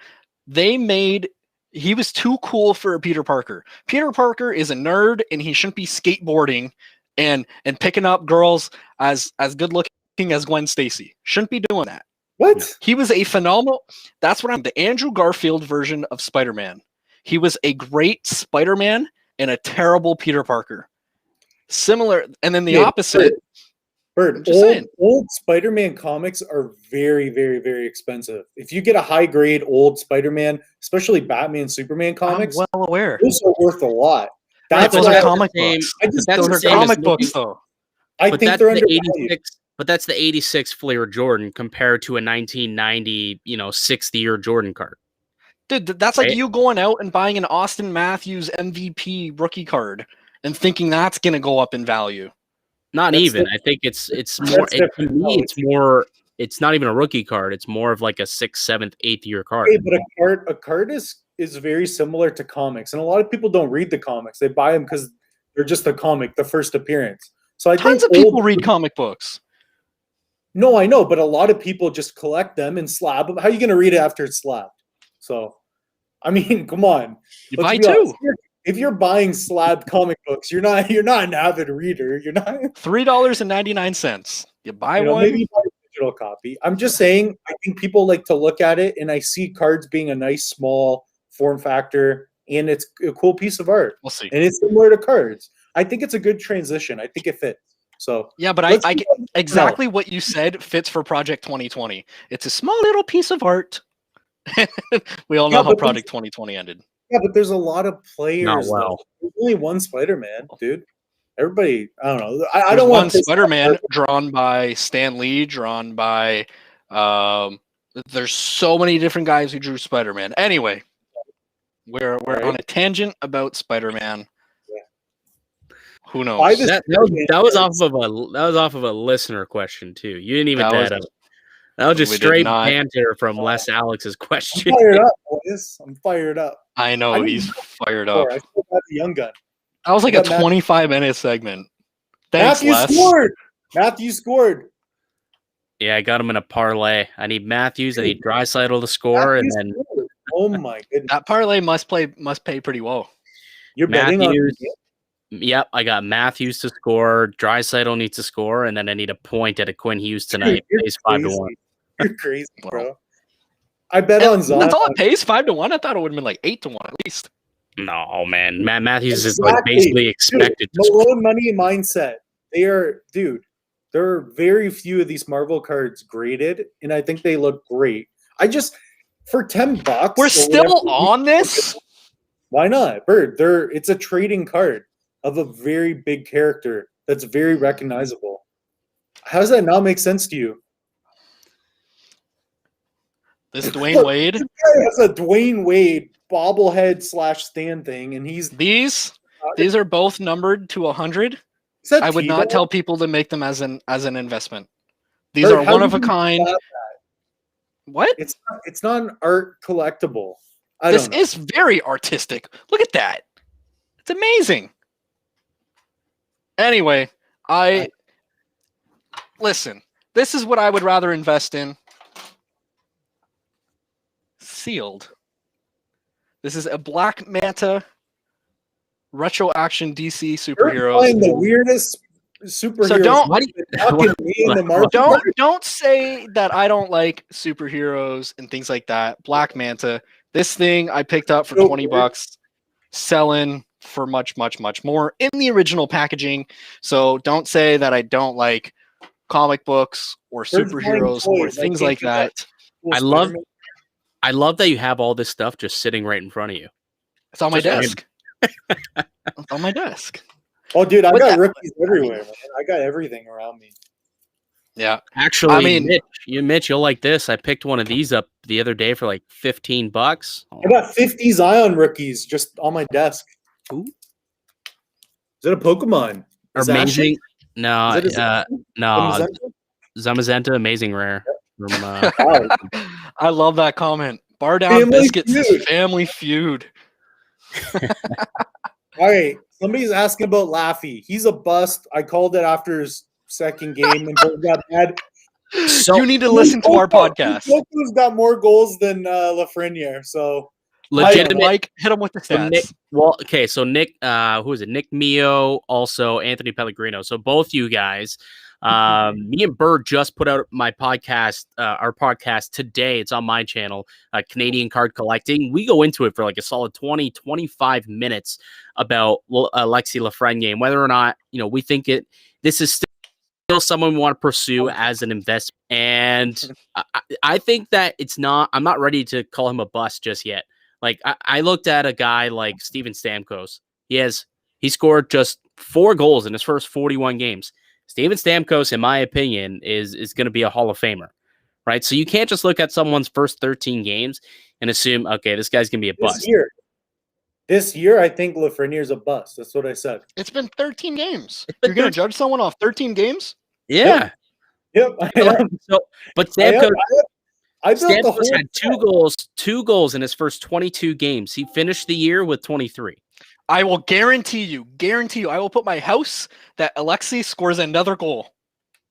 He was too cool for Peter Parker. Peter Parker is a nerd, and he shouldn't be skateboarding and picking up girls as good looking as Gwen Stacy. Shouldn't be doing that. What? He was a phenomenal. That's what the Andrew Garfield version of Spider-Man. He was a great Spider-Man and a terrible Peter Parker. Similar, and then the opposite. Bird, old Spider-Man comics are very, very, very expensive. If you get a high-grade old Spider-Man, especially Batman, Superman comics, I'm well aware. Those are worth a lot. Those are comic books. Those are comic books, though. I think they're undervalued. 86, but that's the 86 Fleer Jordan compared to a 1990, 60-year Jordan card. Dude, that's like you going out and buying an Austin Matthews MVP rookie card and thinking that's going to go up in value. Not even. I think it's more. To me, it's more. It's not even a rookie card. It's more of like a 6th, 7th, 8th year card. Hey, but a card is very similar to comics, and a lot of people don't read the comics. They buy them because they're just a comic, the first appearance. So I tons think of people read comic books. No, I know, but a lot of people just collect them and slab them. How are you going to read it after it's slabbed? So, I mean, come on. You buy two. If you're buying slabbed comic books, you're not an avid reader. You're not $3.99. You buy one. Maybe you buy a digital copy. I'm just saying. I think people like to look at it, and I see cards being a nice small form factor, and it's a cool piece of art. We'll see. And it's similar to cards. I think it's a good transition. I think it fits. So yeah, but I exactly what you said fits for Project 2020. It's a small little piece of art. We all know how Project 2020 ended. Yeah, but there's a lot of players. Not well. There's only one Spider-Man, dude. Everybody, I don't know. I There's don't one want this Spider-Man drawn by Stan Lee, drawn by. There's so many different guys who drew Spider-Man. Anyway, we're on a tangent about Spider-Man. Yeah. Who knows? That was off of a listener question too. You didn't even add up. That was just straight banter from Les Alex's question. I'm fired up, boys. I'm fired up. I know he's fired up. I still got the young gun. That was like a 25-minute segment. Thanks, Matthew Les. scored. Matthew scored. Yeah, I got him in a parlay. I need Matthews. I need Draisaitl to score, and then oh my goodness, that parlay must pay pretty well. You're betting on Yep, I got Matthews to score. Draisaitl needs to score, and then I need a point at a Quinn Hughes tonight. Pays 5-1. You're crazy, bro. I bet on Zion. That's all it pays, 5-1. I thought it would have been like 8-1 at least. No, man. Matthews is like basically expected to score. Malone money mindset. There are very few of these Marvel cards graded, and I think they look great. For $10, we're still on this. Why not, Bird? It's a trading card of a very big character that's very recognizable. How does that not make sense to you? This Dwayne Wade. This guy has a Dwayne Wade bobblehead / stand thing, and these are both numbered to 100. I would not tell people to make them as an investment. These are one of a kind. What? It's not an art collectible. This is very artistic. Look at that. It's amazing. Anyway, listen. This is what I would rather invest in. Sealed. This is a Black Manta retro action DC superheroes. Playing the weirdest superheroes. So don't say that I don't like superheroes and things like that. Black Manta. This thing I picked up for $20, selling for much, much, much more in the original packaging. So don't say that I don't like comic books or superheroes or things like that. I love that you have all this stuff just sitting right in front of you. It's on my desk. It's on my desk. Oh, dude, I got rookies everywhere, man. I got everything around me. Yeah. Actually, I mean, Mitch, you'll like this. I picked one of these up the other day for like $15. I got 50 Zion rookies just on my desk. Ooh. Is it a Pokemon? Amazing. No, no. Zamazenta, amazing rare. From, I love that comment. Bar Down Biscuits is Family Feud. All right. Somebody's asking about Laffy. He's a bust. I called it after his second game and got bad. So you need to listen to our podcast. Goku's got more goals than Lafreniere, so legitimate. Mike, hit him with the stats. So Nick, who is it? Nick Mio, also Anthony Pellegrino. So both you guys, me and Bird just put out my podcast, our podcast today. It's on my channel, Canadian Card Collecting. We go into it for like a solid 20, 25 minutes about Alexis Lafreniere and whether or not, we think this is still someone we want to pursue as an investment. And I think that I'm not ready to call him a bust just yet. Like I looked at a guy like Steven Stamkos. He scored just 4 goals in his first 41 games. Steven Stamkos, in my opinion, is going to be a Hall of Famer, right? So you can't just look at someone's first 13 games and assume, okay, this guy's going to be a bust. This year, I think Lafreniere's a bust. That's what I said. It's been 13 games. You're going to judge someone off 13 games? Yeah. Yep. But Stamkos, Stamkos had 2 goals in his first 22 games. He finished the year with 23. I will guarantee you, I will put my house that Alexis scores another goal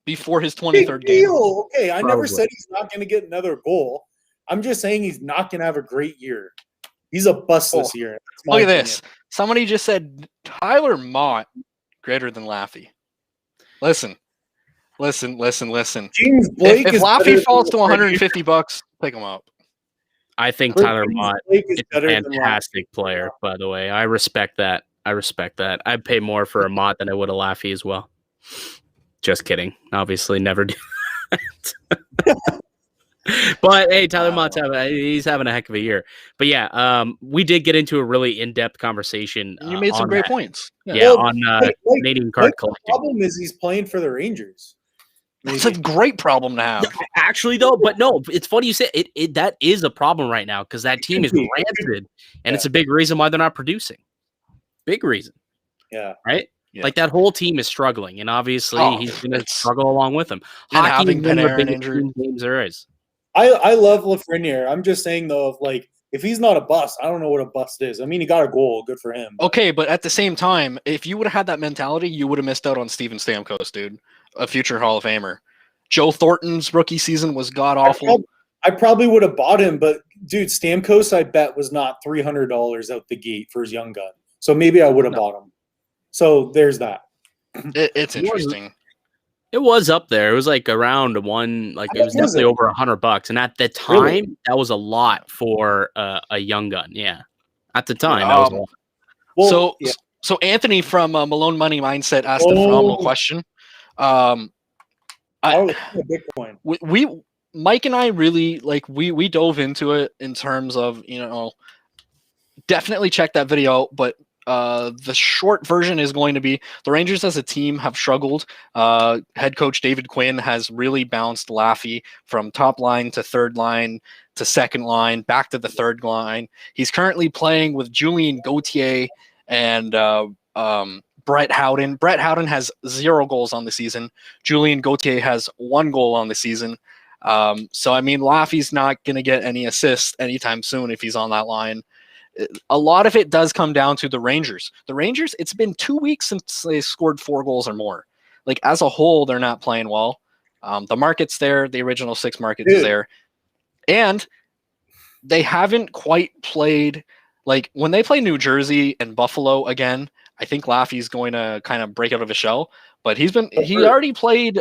before his 23rd game. Okay, I never said he's not going to get another goal. I'm just saying he's not going to have a great year. He's a bust this year. Look at this. Somebody just said Tyler Mott greater than Laffy. Listen. James Blake if Laffy falls to $150, pick him up. I think Tyler Mott is a fantastic player, by the way. I respect that. I'd pay more for a Mott than I would a Laffy as well. Just kidding. Obviously, never do that. But hey, Tyler Wow. Mott's he's having a heck of a year. But yeah, we did get into a really in-depth conversation. You made some on great that. points. Yeah, Well, on Canadian card The collecting. problem is he's playing for the Rangers. That's a great problem to have. Actually, though, but no, it's funny you say it. That is a problem right now because that team is be. rancid, and it's a big reason why they're not producing. Big reason. Yeah. Right? Yeah. Like that whole team is struggling, and obviously he's going to struggle along with them. And Hockey having is one of the Panarin biggest injured. games there is. I love Lafreniere. I'm just saying though, if he's not a bust, I don't know what a bust is. I mean, he got a goal, good for him. Okay, but at the same time, if you would have had that mentality, you would have missed out on Steven Stamkos, dude, a future Hall of Famer. Joe Thornton's rookie season was god awful. I probably would have bought him, but dude, Stamkos, I bet, was not $300 out the gate for his young gun. So maybe I would have bought him. So there's that. It's interesting. It was up there. It was like around one, like it was definitely over $100. And at the time, that was a lot for a young gun. Yeah, at the time, that was a lot. Well, so Anthony from Malone Money Mindset asked a phenomenal question. Bitcoin. We Mike and I really we dove into it in terms of definitely check that video, but the short version is going to be the Rangers as a team have struggled. Head coach David Quinn has really bounced Laffy from top line to third line to second line, back to the third line. He's currently playing with Julien Gauthier and Brett Howden. Brett Howden has 0 goals on the season. Julien Gauthier has 1 goal on the season. So, I mean, Laffy's not going to get any assists anytime soon if he's on that line. A lot of it does come down to the Rangers. The Rangers, it's been 2 weeks since they scored 4 goals or more. Like, as a whole, they're not playing well. The market's there. The original 6 market is there. And they haven't quite played, like, when they play New Jersey and Buffalo again, I think Laffy's going to kind of break out of his shell. But he already played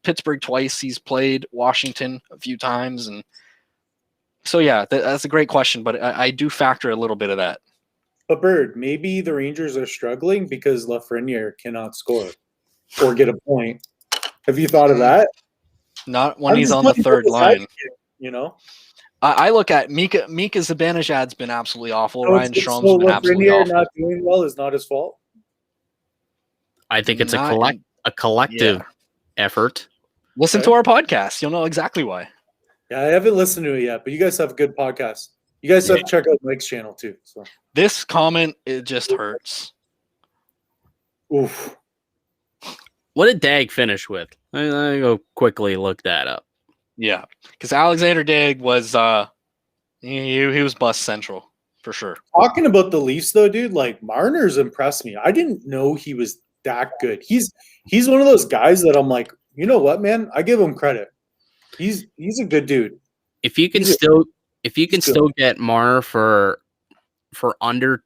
Pittsburgh twice. He's played Washington a few times. And so, yeah, that's a great question, but I do factor a little bit of that. But Bird, maybe the Rangers are struggling because Lafreniere cannot score or get a point. Have you thought of that? Not when he's on the third line. I look at Mika Zibanejad's been absolutely awful. Ryan Strom's been absolutely awful. Not doing well is not his fault. I think it's a collective effort. Listen to our podcast. You'll know exactly why. Yeah, I haven't listened to it yet, but you guys have a good podcast. You guys have to check out Mike's channel too. So this comment, it just hurts. Oof. What did Dag finish with? Let me go quickly look that up. Yeah, because Alexander Dag was he was bust central for sure. Talking about the Leafs though, dude, like Marner's impressed me. I didn't know he was that good. He's one of those guys that I'm like, you know what, man? I give him credit. He's a good dude. If you can still get Marner for under,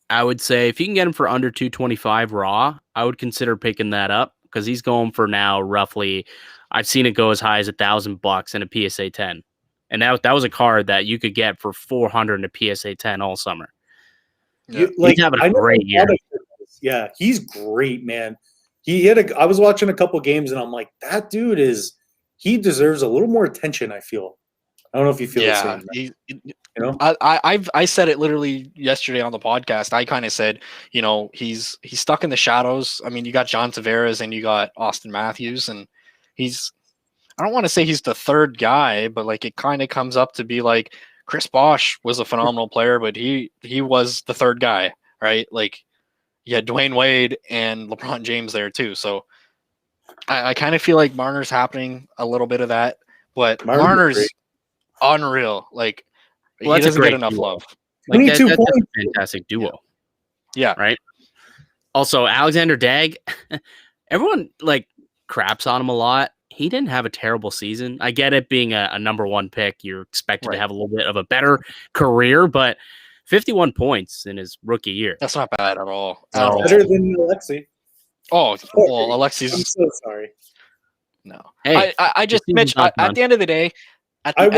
I would say if you can get him for under 225 raw, I would consider picking that up because he's going for now roughly. I've seen it go as high as $1,000 in a PSA 10, and that was a card that you could get for 400 in a PSA 10 all summer. Yeah. He's having a great year. Yeah, he's great, man. I was watching a couple games and I'm like, that dude he deserves a little more attention, I feel. I don't know if you feel the same. I said it literally yesterday on the podcast. I kind of said, he's stuck in the shadows. I mean, you got John Tavares and you got Austin Matthews, and I don't want to say he's the third guy, but like it kind of comes up to be like Chris Bosh was a phenomenal player, but he was the third guy, right? Like, you had Dwayne Wade and LeBron James there too. So I kind of feel like Marner's happening a little bit of that, but Marner's unreal. Like, he doesn't get enough love. Like, that's a fantastic duo. Yeah. Right. Also, Alexander Dag, everyone like craps on him a lot. He didn't have a terrible season. I get it being a number 1 pick. You're expected to have a little bit of a better career, but 51 points in his rookie year. That's not bad at all. Better than Alexi. Oh, well, Alexi's. I'm so sorry. No. Hey, I just, Mitch, at the end of the day, I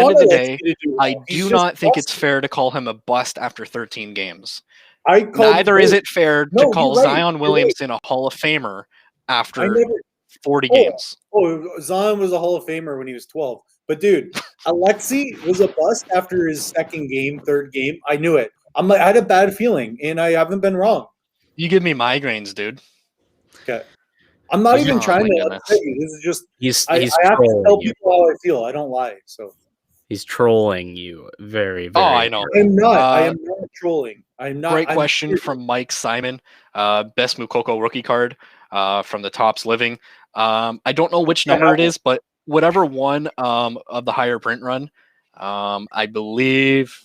do not think it's fair to call him a bust after 13 games. Neither is it fair to call Zion Williamson a Hall of Famer after 40 games. Zion was a Hall of Famer when he was 12. But dude, Alexei was a bust after his second game, third game. I knew it. I had a bad feeling, and I haven't been wrong. You give me migraines, dude. Okay. I'm not even trying to upset you. This is just I have to tell people how I feel. I don't lie. So he's trolling you very, very. Oh, I know. I'm not. I am not trolling. I'm not. Great question from Mike Simon. Best Mukoko rookie card from the Topps Living. I don't know which number it is, but whatever one of the higher print run. I believe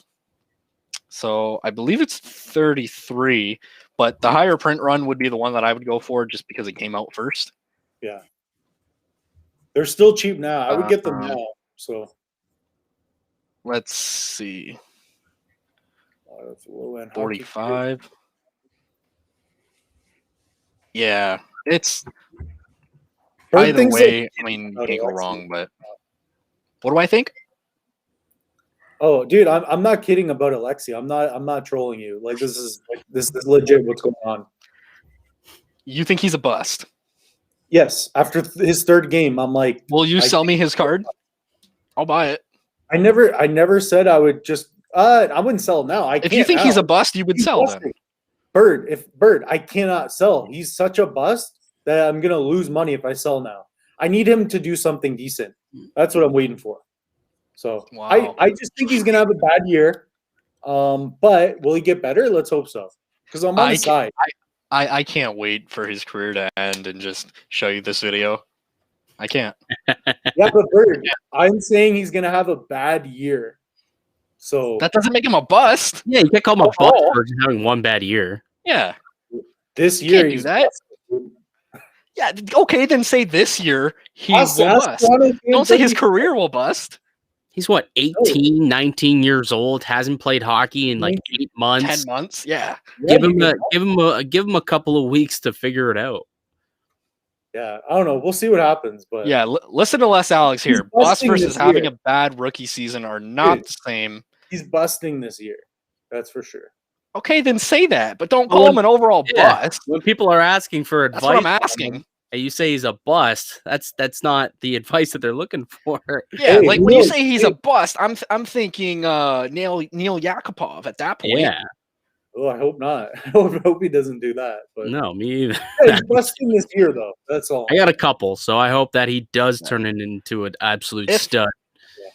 it's 33, but the higher print run would be the one that I would go for just because it came out first. Yeah. They're still cheap now. I would get them now. So let's see. That's a low end 45. Yeah, it's either way. I mean, you can't go wrong. But what do I think? Oh, dude, I'm not kidding about Alexei. I'm not trolling you. Like this is legit. What's going on? You think he's a bust? Yes. After his third game, I'm like, will you sell me his card? I'll buy it. I never said I would just. I wouldn't sell him now. If you think he's a bust, you would sell then. Bird, I cannot sell. He's such a bust that I'm gonna lose money if I sell now. I need him to do something decent. That's what I'm waiting for. So wow. I just think he's gonna have a bad year. But will he get better? Let's hope so. Because I'm on the side. I can't wait for his career to end and just show you this video. I can't. Yeah, but Bird, I'm saying he's gonna have a bad year. So that doesn't make him a bust. Yeah, you can't call him a bust for just having one bad year. Yeah. This year he's that. Yeah, okay, then say this year he will bust. Don't say his career will bust. He's what, 18, 19 years old, hasn't played hockey in like 8 months. 10 months, yeah. Give him a couple of weeks to figure it out. Yeah, I don't know. We'll see what happens, but yeah, listen to Les Alex here. Bust versus having a bad rookie season are not the same. He's busting this year. That's for sure. Okay, then say that, but don't call him an overall bust. When people are asking for advice, that's what I'm asking. And you say he's a bust, that's not the advice that they're looking for. Yeah, like when you say he's a bust, I'm thinking Neil Yakupov at that point. Yeah. Oh, I hope not. I hope he doesn't do that. But no, me either. Yeah, he's busting this year, though. That's all. I got a couple, so I hope that he does turn it into an absolute stud. Yeah.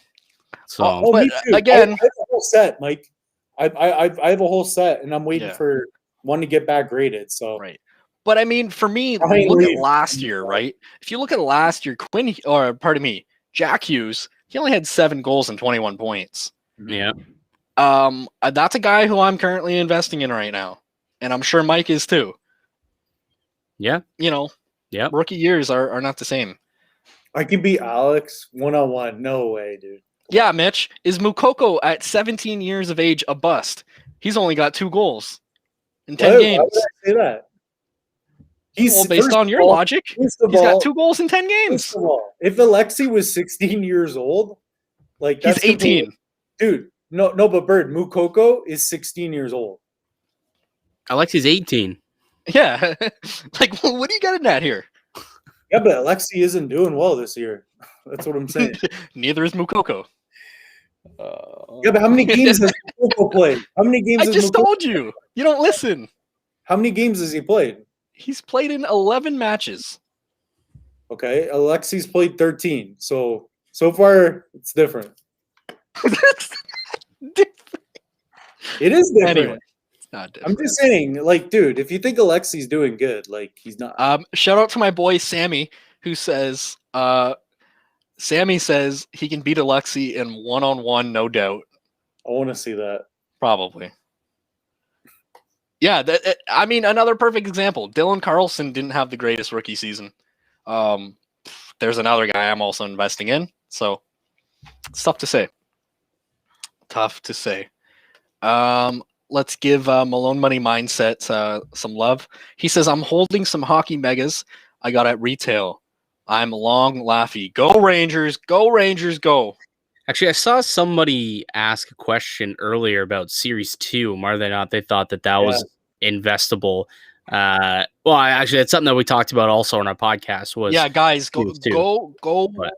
So, me too. Again, I have a whole set, Mike. I have a whole set, and I'm waiting for one to get back graded. So right. But I mean, for me, look at last year, right? If you look at last year, Jack Hughes, he only had 7 goals and 21 points. Yeah. That's a guy who I'm currently investing in right now, and I'm sure Mike is too. Yeah. You know, yeah. Rookie years are not the same. I can beat Alex 1-on-1. No way, dude. Yeah, Mitch, is Mukoko at 17 years of age a bust? He's only got 2 goals in 10 games. Why would I say that? Well, based on your logic, he's got 2 goals in 10 games. If Alexei was 16 years old, like he's 18. Dude, no, but Bird, Mukoko is 16 years old. Alexei's 18. Yeah. Like, what are you getting at here? Yeah, but Alexei isn't doing well this year. That's what I'm saying. Neither is Mukoko. Yeah, but how many games has Mukoko played? How many games? I just told you. You don't listen. How many games has he played? He's played in 11 matches. Okay, Alexei's played 13. So far, it's different. It is different. Anyway, it's not different. I'm just saying, like, dude, if you think Alexei's doing good, like, he's not. Shout out to my boy Sammy, who says, Sammy says he can beat Alexei in 1-on-1, no doubt. I want to see that. Probably. Yeah, I mean, another perfect example. Dylan Carlson didn't have the greatest rookie season. There's another guy I'm also investing in, so it's tough to say. Let's give Malone Money Mindset some love. He says, I'm holding some hockey megas I got at retail. I'm long Laffy. Go Rangers, go Rangers, go. Actually, I saw somebody ask a question earlier about Series 2, whether or not they thought that was investable. Actually, it's something that we talked about also on our podcast. Was guys, go But-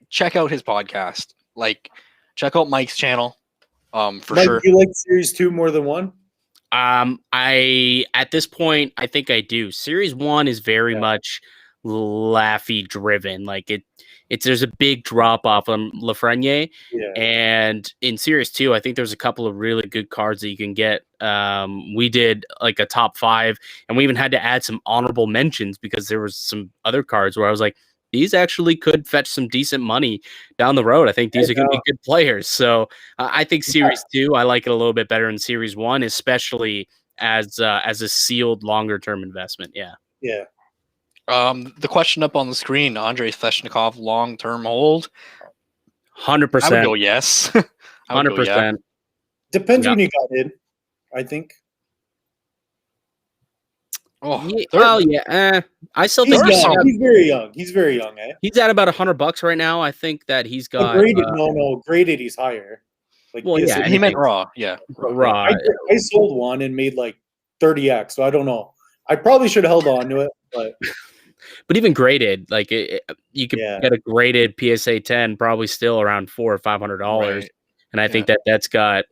check out his podcast. Like, check out Mike's channel. For Mike, sure. do you like Series 2 more than 1? I at this point, I think I do. Series 1 is very much Laffy driven. Like there's a big drop off on Lafreniere. Yeah. And in Series 2, I think there's a couple of really good cards that you can get. We did like a top 5, and we even had to add some honorable mentions because there was some other cards where I was like, these actually could fetch some decent money down the road. I think these are going to be good players. So I think Series 2, I like it a little bit better than Series 1, especially as a sealed longer term investment. Yeah. Yeah. The question up on the screen: Andrei Svechnikov long term hold. 100%. I would go yes. 100%. Depends when you got in, I think. Oh, yeah. I still think he's very young. He's very young. He's at about $100 right now. I think that he's got graded. Graded. He's higher. Like, well, yeah, he meant raw. Yeah, raw. I sold one and made like 30x. So I don't know. I probably should have held on to it, but even graded, like you could get a graded PSA 10 probably still around $400 or $500, right. And I think that's can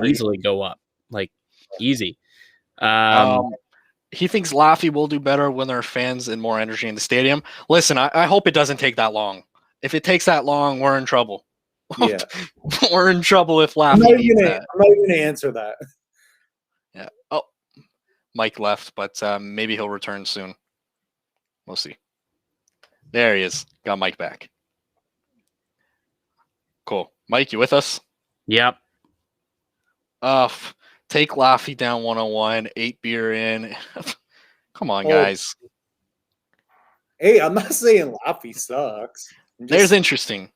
easily go up, like easy. He thinks Laffy will do better when there are fans and more energy in the stadium. Listen, I hope it doesn't take that long. If it takes that long, we're in trouble. Yeah, we're in trouble if Laffy. I'm not even going to answer that. Yeah. Oh, Mike left, but maybe he'll return soon. We'll see. There he is. Got Mike back. Cool. Mike, you with us? Yep. Take Laffy down 101, 8 beer in. Come on, guys. Hey, I'm not saying Laffy sucks. There's interesting.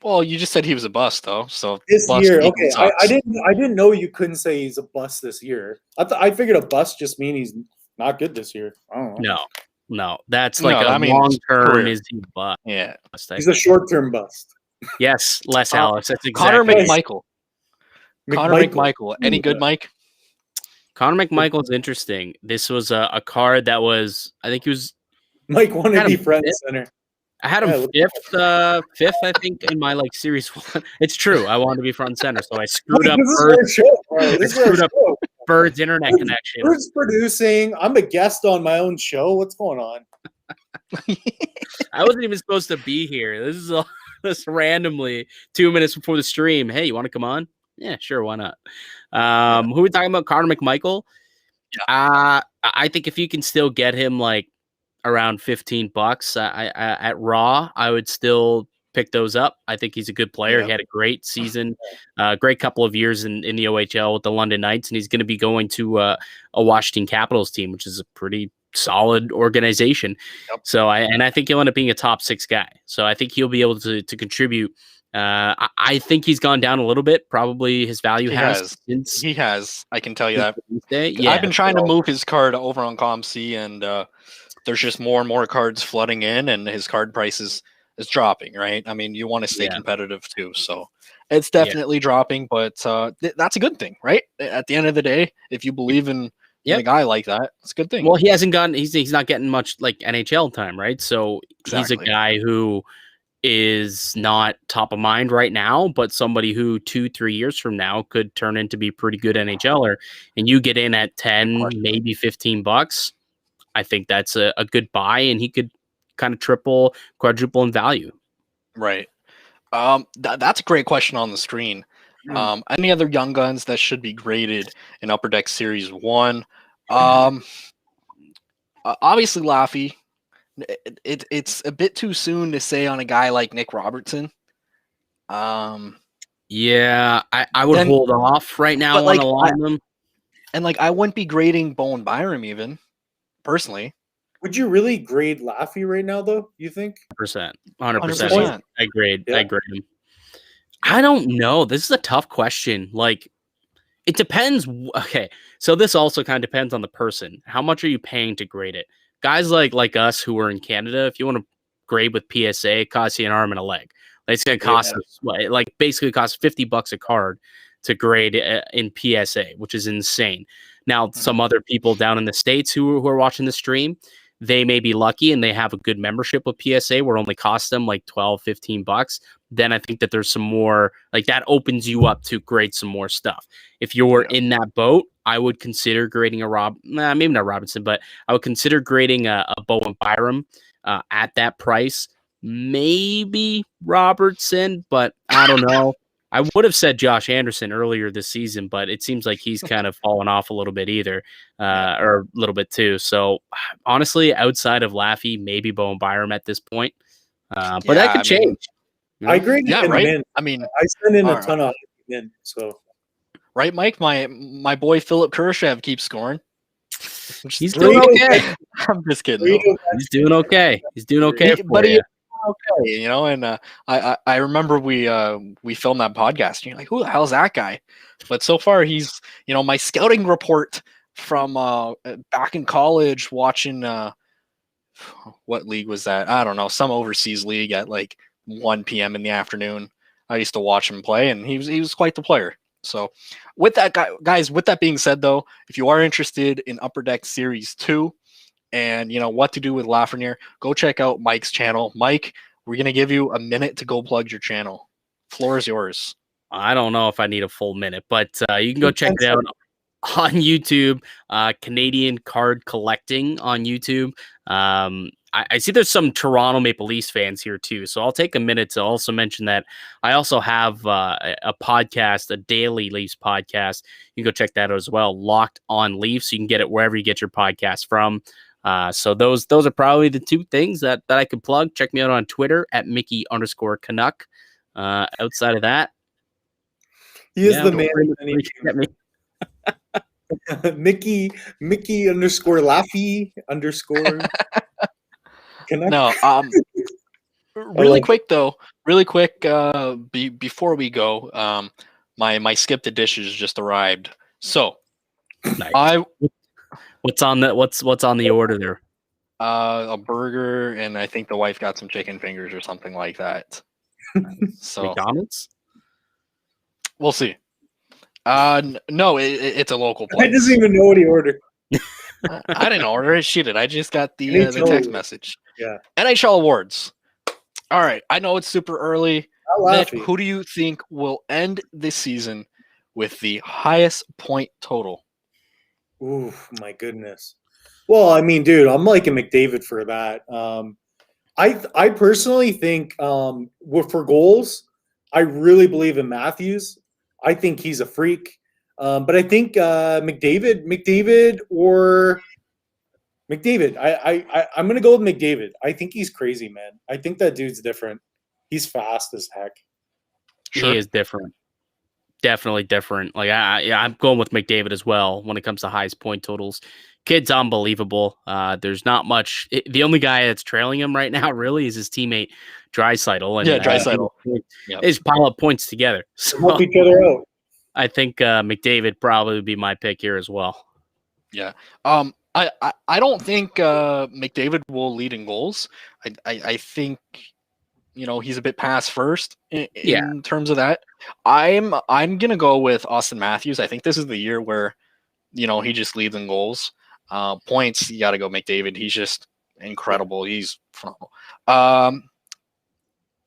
Well, you just said he was a bust, though. So this year, okay. I didn't know you couldn't say he's a bust this year. I figured a bust just mean he's not good this year. I don't know. No, that's like a long term is he bust. Yeah, he's a short term bust. Yes, Les Alex. That's exactly. Connor McMichael. Connor McMichael. Any good, Mike? Connor McMichael's interesting. This was a card that was, I think he was. Mike wanted to be front and center. I had him fifth, I think, in my Series 1. It's true. I wanted to be front and center, so I screwed up Bird's internet connection. Bird's producing. I'm a guest on my own show. What's going on? I wasn't even supposed to be here. This is just randomly 2 minutes before the stream. Hey, you want to come on? Yeah, sure. Why not? Who are we talking about? Connor McMichael. Yeah. I think if you can still get him around $15 at Raw, I would still pick those up. I think he's a good player. Yeah. He had a great season, great couple of years in the OHL with the London Knights, and he's going to be going to a Washington Capitals team, which is a pretty solid organization. Yep. So I think he'll end up being a top 6 guy. So I think he'll be able to contribute. I think he's gone down a little bit. Probably his value has. He has. I can tell you that. Yeah, I've been trying to move his card over on ComC, and there's just more and more cards flooding in, and his card price is dropping, right? I mean, you want to stay competitive too, so it's definitely dropping, but that's a good thing, right? At the end of the day, if you believe in a guy like that, it's a good thing. Well, he hasn't gotten, he's not getting much NHL time, right? So he's a guy who is not top of mind right now, but somebody who 2-3 years from now could turn into be pretty good NHLer, and you get in at 10, maybe $15. I think that's a good buy, and he could kind of triple, quadruple in value. Right. That's a great question on the screen. Any other young guns that should be graded in Upper Deck Series 1? Obviously, Laffy. It's a bit too soon to say on a guy like Nick Robertson. Yeah, I would hold off right now on a lot of them. And I wouldn't be grading Bowen Byram even, personally. Would you really grade Laffy right now, though? You think? 100%. I grade him. I don't know. This is a tough question. It depends. Okay, so this also kind of depends on the person. How much are you paying to grade it? Guys like us who are in Canada, if you want to grade with PSA, it costs you an arm and a leg. It's going to cost us, basically costs $50 a card to grade in PSA, which is insane. Now, some other people down in the States who are watching the stream, they may be lucky and they have a good membership with PSA where it only costs them like $12-15. Then I think that there's some more, like that opens you up to grade some more stuff. If you're in that boat, I would consider grading maybe not Robinson, but I would consider grading a Bowen Byram at that price. Maybe Robertson, but I don't know. I would have said Josh Anderson earlier this season, but it seems like he's kind of fallen off a little bit or a little bit too. So honestly, outside of Laffy, maybe Bowen Byram at this point. But that could change. I agree. Yeah, right. Min. I mean, I send in a ton of min. So right, Mike. My boy Philip Kurashev keeps scoring. He's doing okay. I'm just kidding. He's doing okay. He's doing okay. But he's okay, you know. And I remember we filmed that podcast. And you're like, who the hell's that guy? But so far, he's, you know, my scouting report from back in college watching what league was that? I don't know, some overseas league at like 1 p.m. in the afternoon. I used to watch him play, and he was quite the player. So with that, guys, with that being said, though, if you are interested in Upper Deck Series 2 and you know what to do with Lafreniere, go check out Mike's channel. Mike, we're going to give you a minute to go plug your channel. Floor is yours. I don't know if I need a full minute, but you can go check it out on YouTube. Canadian Card Collecting on YouTube. I see there's some Toronto Maple Leafs fans here too, so I'll take a minute to also mention that I also have a podcast, a daily Leafs podcast. You can go check that out as well, Locked On Leafs. You can get it wherever you get your podcast from. So those are probably the two things that I could plug. Check me out on Twitter at Mickey_Canuck. Outside of that, he is the man. Mickey_Laffy_ No, really quick though, before we go, my skip the dishes just arrived. So nice. What's on the order there? A burger, and I think the wife got some chicken fingers or something like that. So McDonald's? We'll see. No, it's a local place. I doesn't even know what he ordered. I didn't order it. She did. I just got the text message. Yeah. NHL awards. All right. I know it's super early. Mitch, who do you think will end this season with the highest point total? Ooh, my goodness. Well, I mean, dude, I'm liking McDavid for that. I personally think for goals, I really believe in Matthews. I think he's a freak. But I think McDavid. I'm gonna go with McDavid. I think he's crazy, man. I think that dude's different. He's fast as heck. Sure. He is different. Definitely different. Like I'm going with McDavid as well when it comes to highest point totals. Kid's unbelievable. There's not much. The only guy that's trailing him right now really is his teammate Draisaitl. And Draisaitl. They just pile up points together. So help each other out. I think McDavid probably would be my pick here as well. Yeah. I don't think McDavid will lead in goals. I think, you know, he's a bit past first in terms of that. I'm gonna go with Austin Matthews. I think this is the year where, you know, he just leads in goals. Points, you got to go McDavid. He's just incredible. He's phenomenal.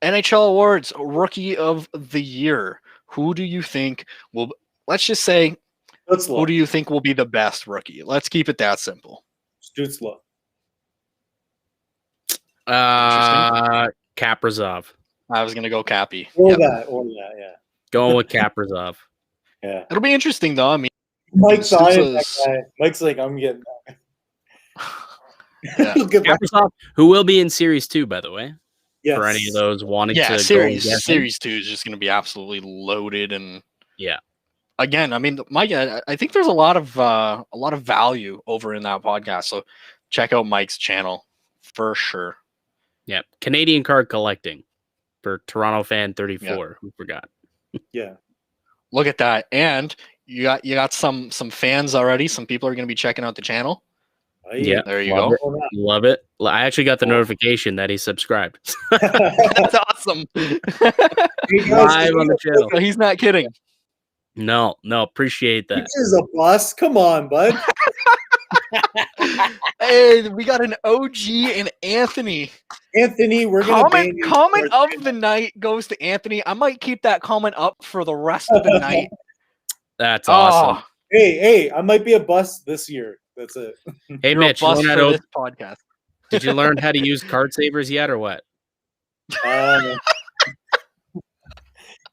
NHL awards, Rookie of the Year. Who do you think will? Let's just say, who do you think will be the best rookie? Let's keep it that simple. Stützle. Kaprizov. I was gonna go Cappy. Or that, yeah. Going with Kaprizov. Yeah. It'll be interesting though. I mean, Mike's that guy. Mike's like, I'm getting that. Yeah. Kaprizov, who will be in Series 2, by the way. Yes. For any of those wanting to Series 2 is just going to be absolutely loaded, and again, I mean, Mike, I think there's a lot of value over in that podcast. So check out Mike's channel for sure. Yeah, Canadian Card Collecting for Toronto Fan 34. Who forgot? Yeah, look at that, and you got some fans already. Some people are going to be checking out the channel. Yeah, there you go. Love it. I actually got the notification that he subscribed. That's awesome. Live on the channel. He's not kidding. No, appreciate that. Which is a bust. Come on, bud. Hey, we got an OG and Anthony. Anthony, we're gonna ban you. Comment of the night goes to Anthony. I might keep that comment up for the rest of the night. That's awesome. Hey, I might be a bust this year. That's it. Hey, You're Mitch, a bust for this podcast. Did you learn how to use card savers yet, or what?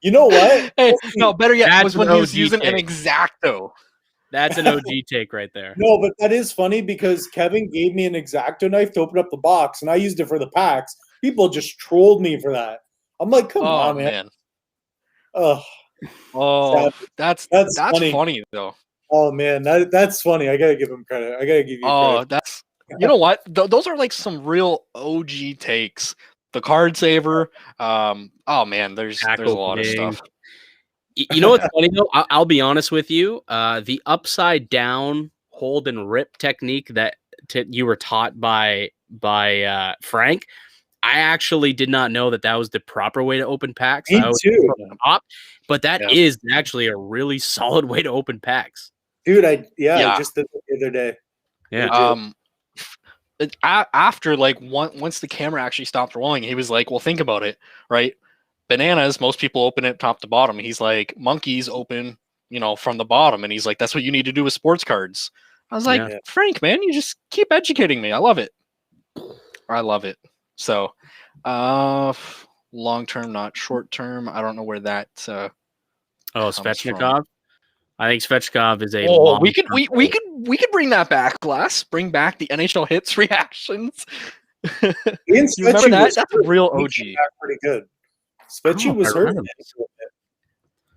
You know what? Hey, no, better yet That's was when an he was OG using an take. Exacto. That's an OG take right there. No, but that is funny because Kevin gave me an Exacto knife to open up the box, and I used it for the packs. People just trolled me for that. I'm like, come on, man. Oh, that's funny though. Oh man, that's funny. I gotta give him credit. I gotta give you credit. That's you know what? Those are like some real OG takes. The card saver. Oh man, there's a lot of stuff. You know what's funny though? I'll be honest with you. The upside down hold and rip technique that you were taught by Frank, I actually did not know that was the proper way to open packs. Me too. But that is actually a really solid way to open packs. Dude, I just did it the other day. Yeah. After once the camera actually stopped rolling, he was like, well, think about it, right? Bananas, most people open it top to bottom. He's like, monkeys open, from the bottom. And he's like, that's what you need to do with sports cards. I was like, Frank, man, you just keep educating me. I love it. So, long term, not short term. I don't know where that. Svechnikov. I think Svechnikov is a. We could bring that back, Glass. Bring back the NHL hits reactions. You remember that? That's a real OG. Pretty good. Svechie was hurt.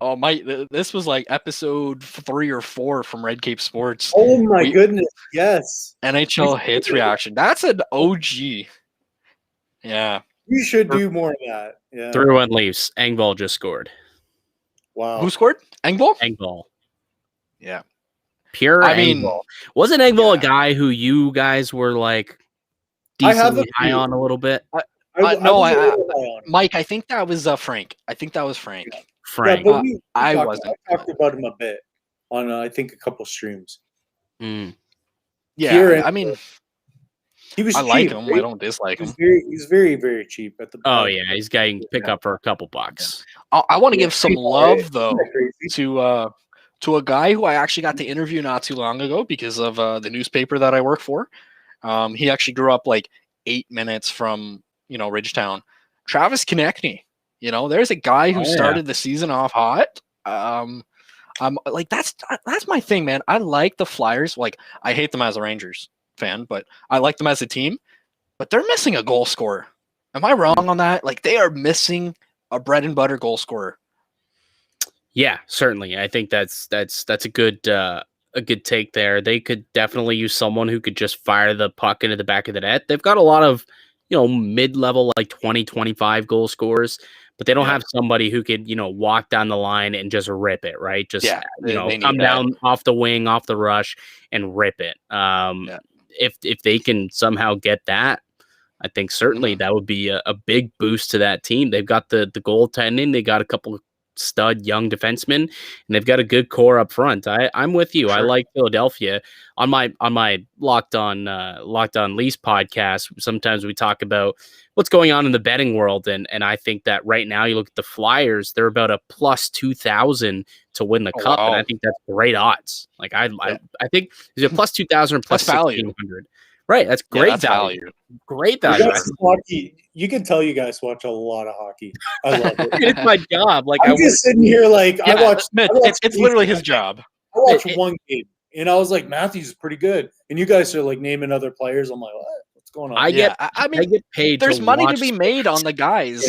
Oh my! This was like episode 3 or 4 from Red Cape Sports. Oh my goodness! Yes. NHL hits reaction. That's an OG. Yeah. You should do more of that. Yeah. 3-1 Leafs. Engvall just scored. Wow. Who scored? Engvall? Engvall. Yeah. Pure Engvall. Wasn't Engvall a guy who you guys were like decently high on a little bit? Mike, I think that was Frank. I think that was Frank. Frank. Yeah, I wasn't. I talked about him a bit on, I think, a couple streams. Yeah, Pure I mean, he was. I cheap, like him. right? I don't dislike him. He's very, very cheap at the. Oh yeah, he's getting pick up for a couple bucks. I want to give some love though to a guy who I actually got to interview not too long ago because of the newspaper that I work for. He actually grew up like 8 minutes from Ridgetown. Travis Konechny. There's a guy who started the season off hot. I'm like that's my thing, man. I like the Flyers. Like I hate them as a Rangers fan, but I like them as a team. But they're missing a goal scorer. Am I wrong on that? Like they are missing a bread and butter goal scorer. Yeah, certainly. I think that's a good take there. They could definitely use someone who could just fire the puck into the back of the net. They've got a lot of mid-level like 20-25 goal scorers, but they don't have somebody who could walk down the line and just rip it, right? Just come down off the wing, off the rush, and rip it. If they can somehow get that, I think certainly that would be a big boost to that team. They've got the goaltending, they got a couple of stud young defensemen, and they've got a good core up front. I'm with you. Sure. I like Philadelphia. On my Locked On Leafs podcast, sometimes we talk about what's going on in the betting world, and I think that right now you look at the Flyers, they're about a plus 2,000 to win the cup, and I think that's great odds. Like I think is it plus 2,000 or plus 1,600? Right, that's great value. Great value. You can tell you guys watch a lot of hockey. I love it. It's my job. Like I'm just sitting here like I watch. It's literally his job. I watched one game and I was like, Matthews is pretty good, and you guys are like naming other players. I'm like, what's going on? I get paid. There's money to be made on the guys.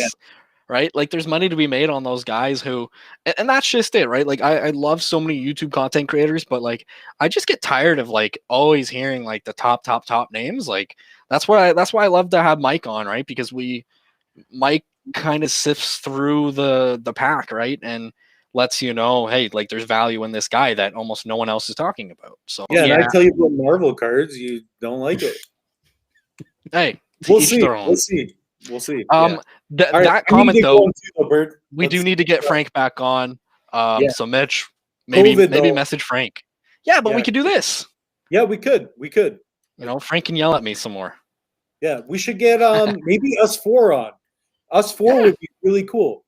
Right? Like there's money to be made on those guys who, and that's just it, right? Like I love so many YouTube content creators, but like I just get tired of like always hearing like the top names. Like that's why I love to have Mike on, right? Because Mike kind of sifts through the pack, right? And lets hey, like there's value in this guy that almost no one else is talking about. So and I tell you about Marvel cards, you don't like it. Hey, we'll see. That comment though, we do need to get Frank back on. So Mitch, maybe COVID, maybe though. message Frank. Yeah, but we Yeah. could do this. Yeah, we could. You know, Frank can yell at me some more. Yeah, we should get maybe us four on. Us four Yeah. would be really cool.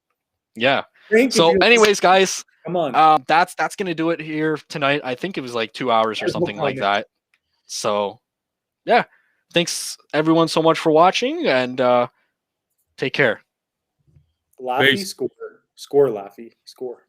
Yeah. Frank, if So, you're anyways, guys, come on. that's gonna do it here tonight. I think it was like 2 hours or There's no something like comment. that. So, yeah, thanks everyone so much for watching, and take care. Laffy, Peace. score, Laffy, score.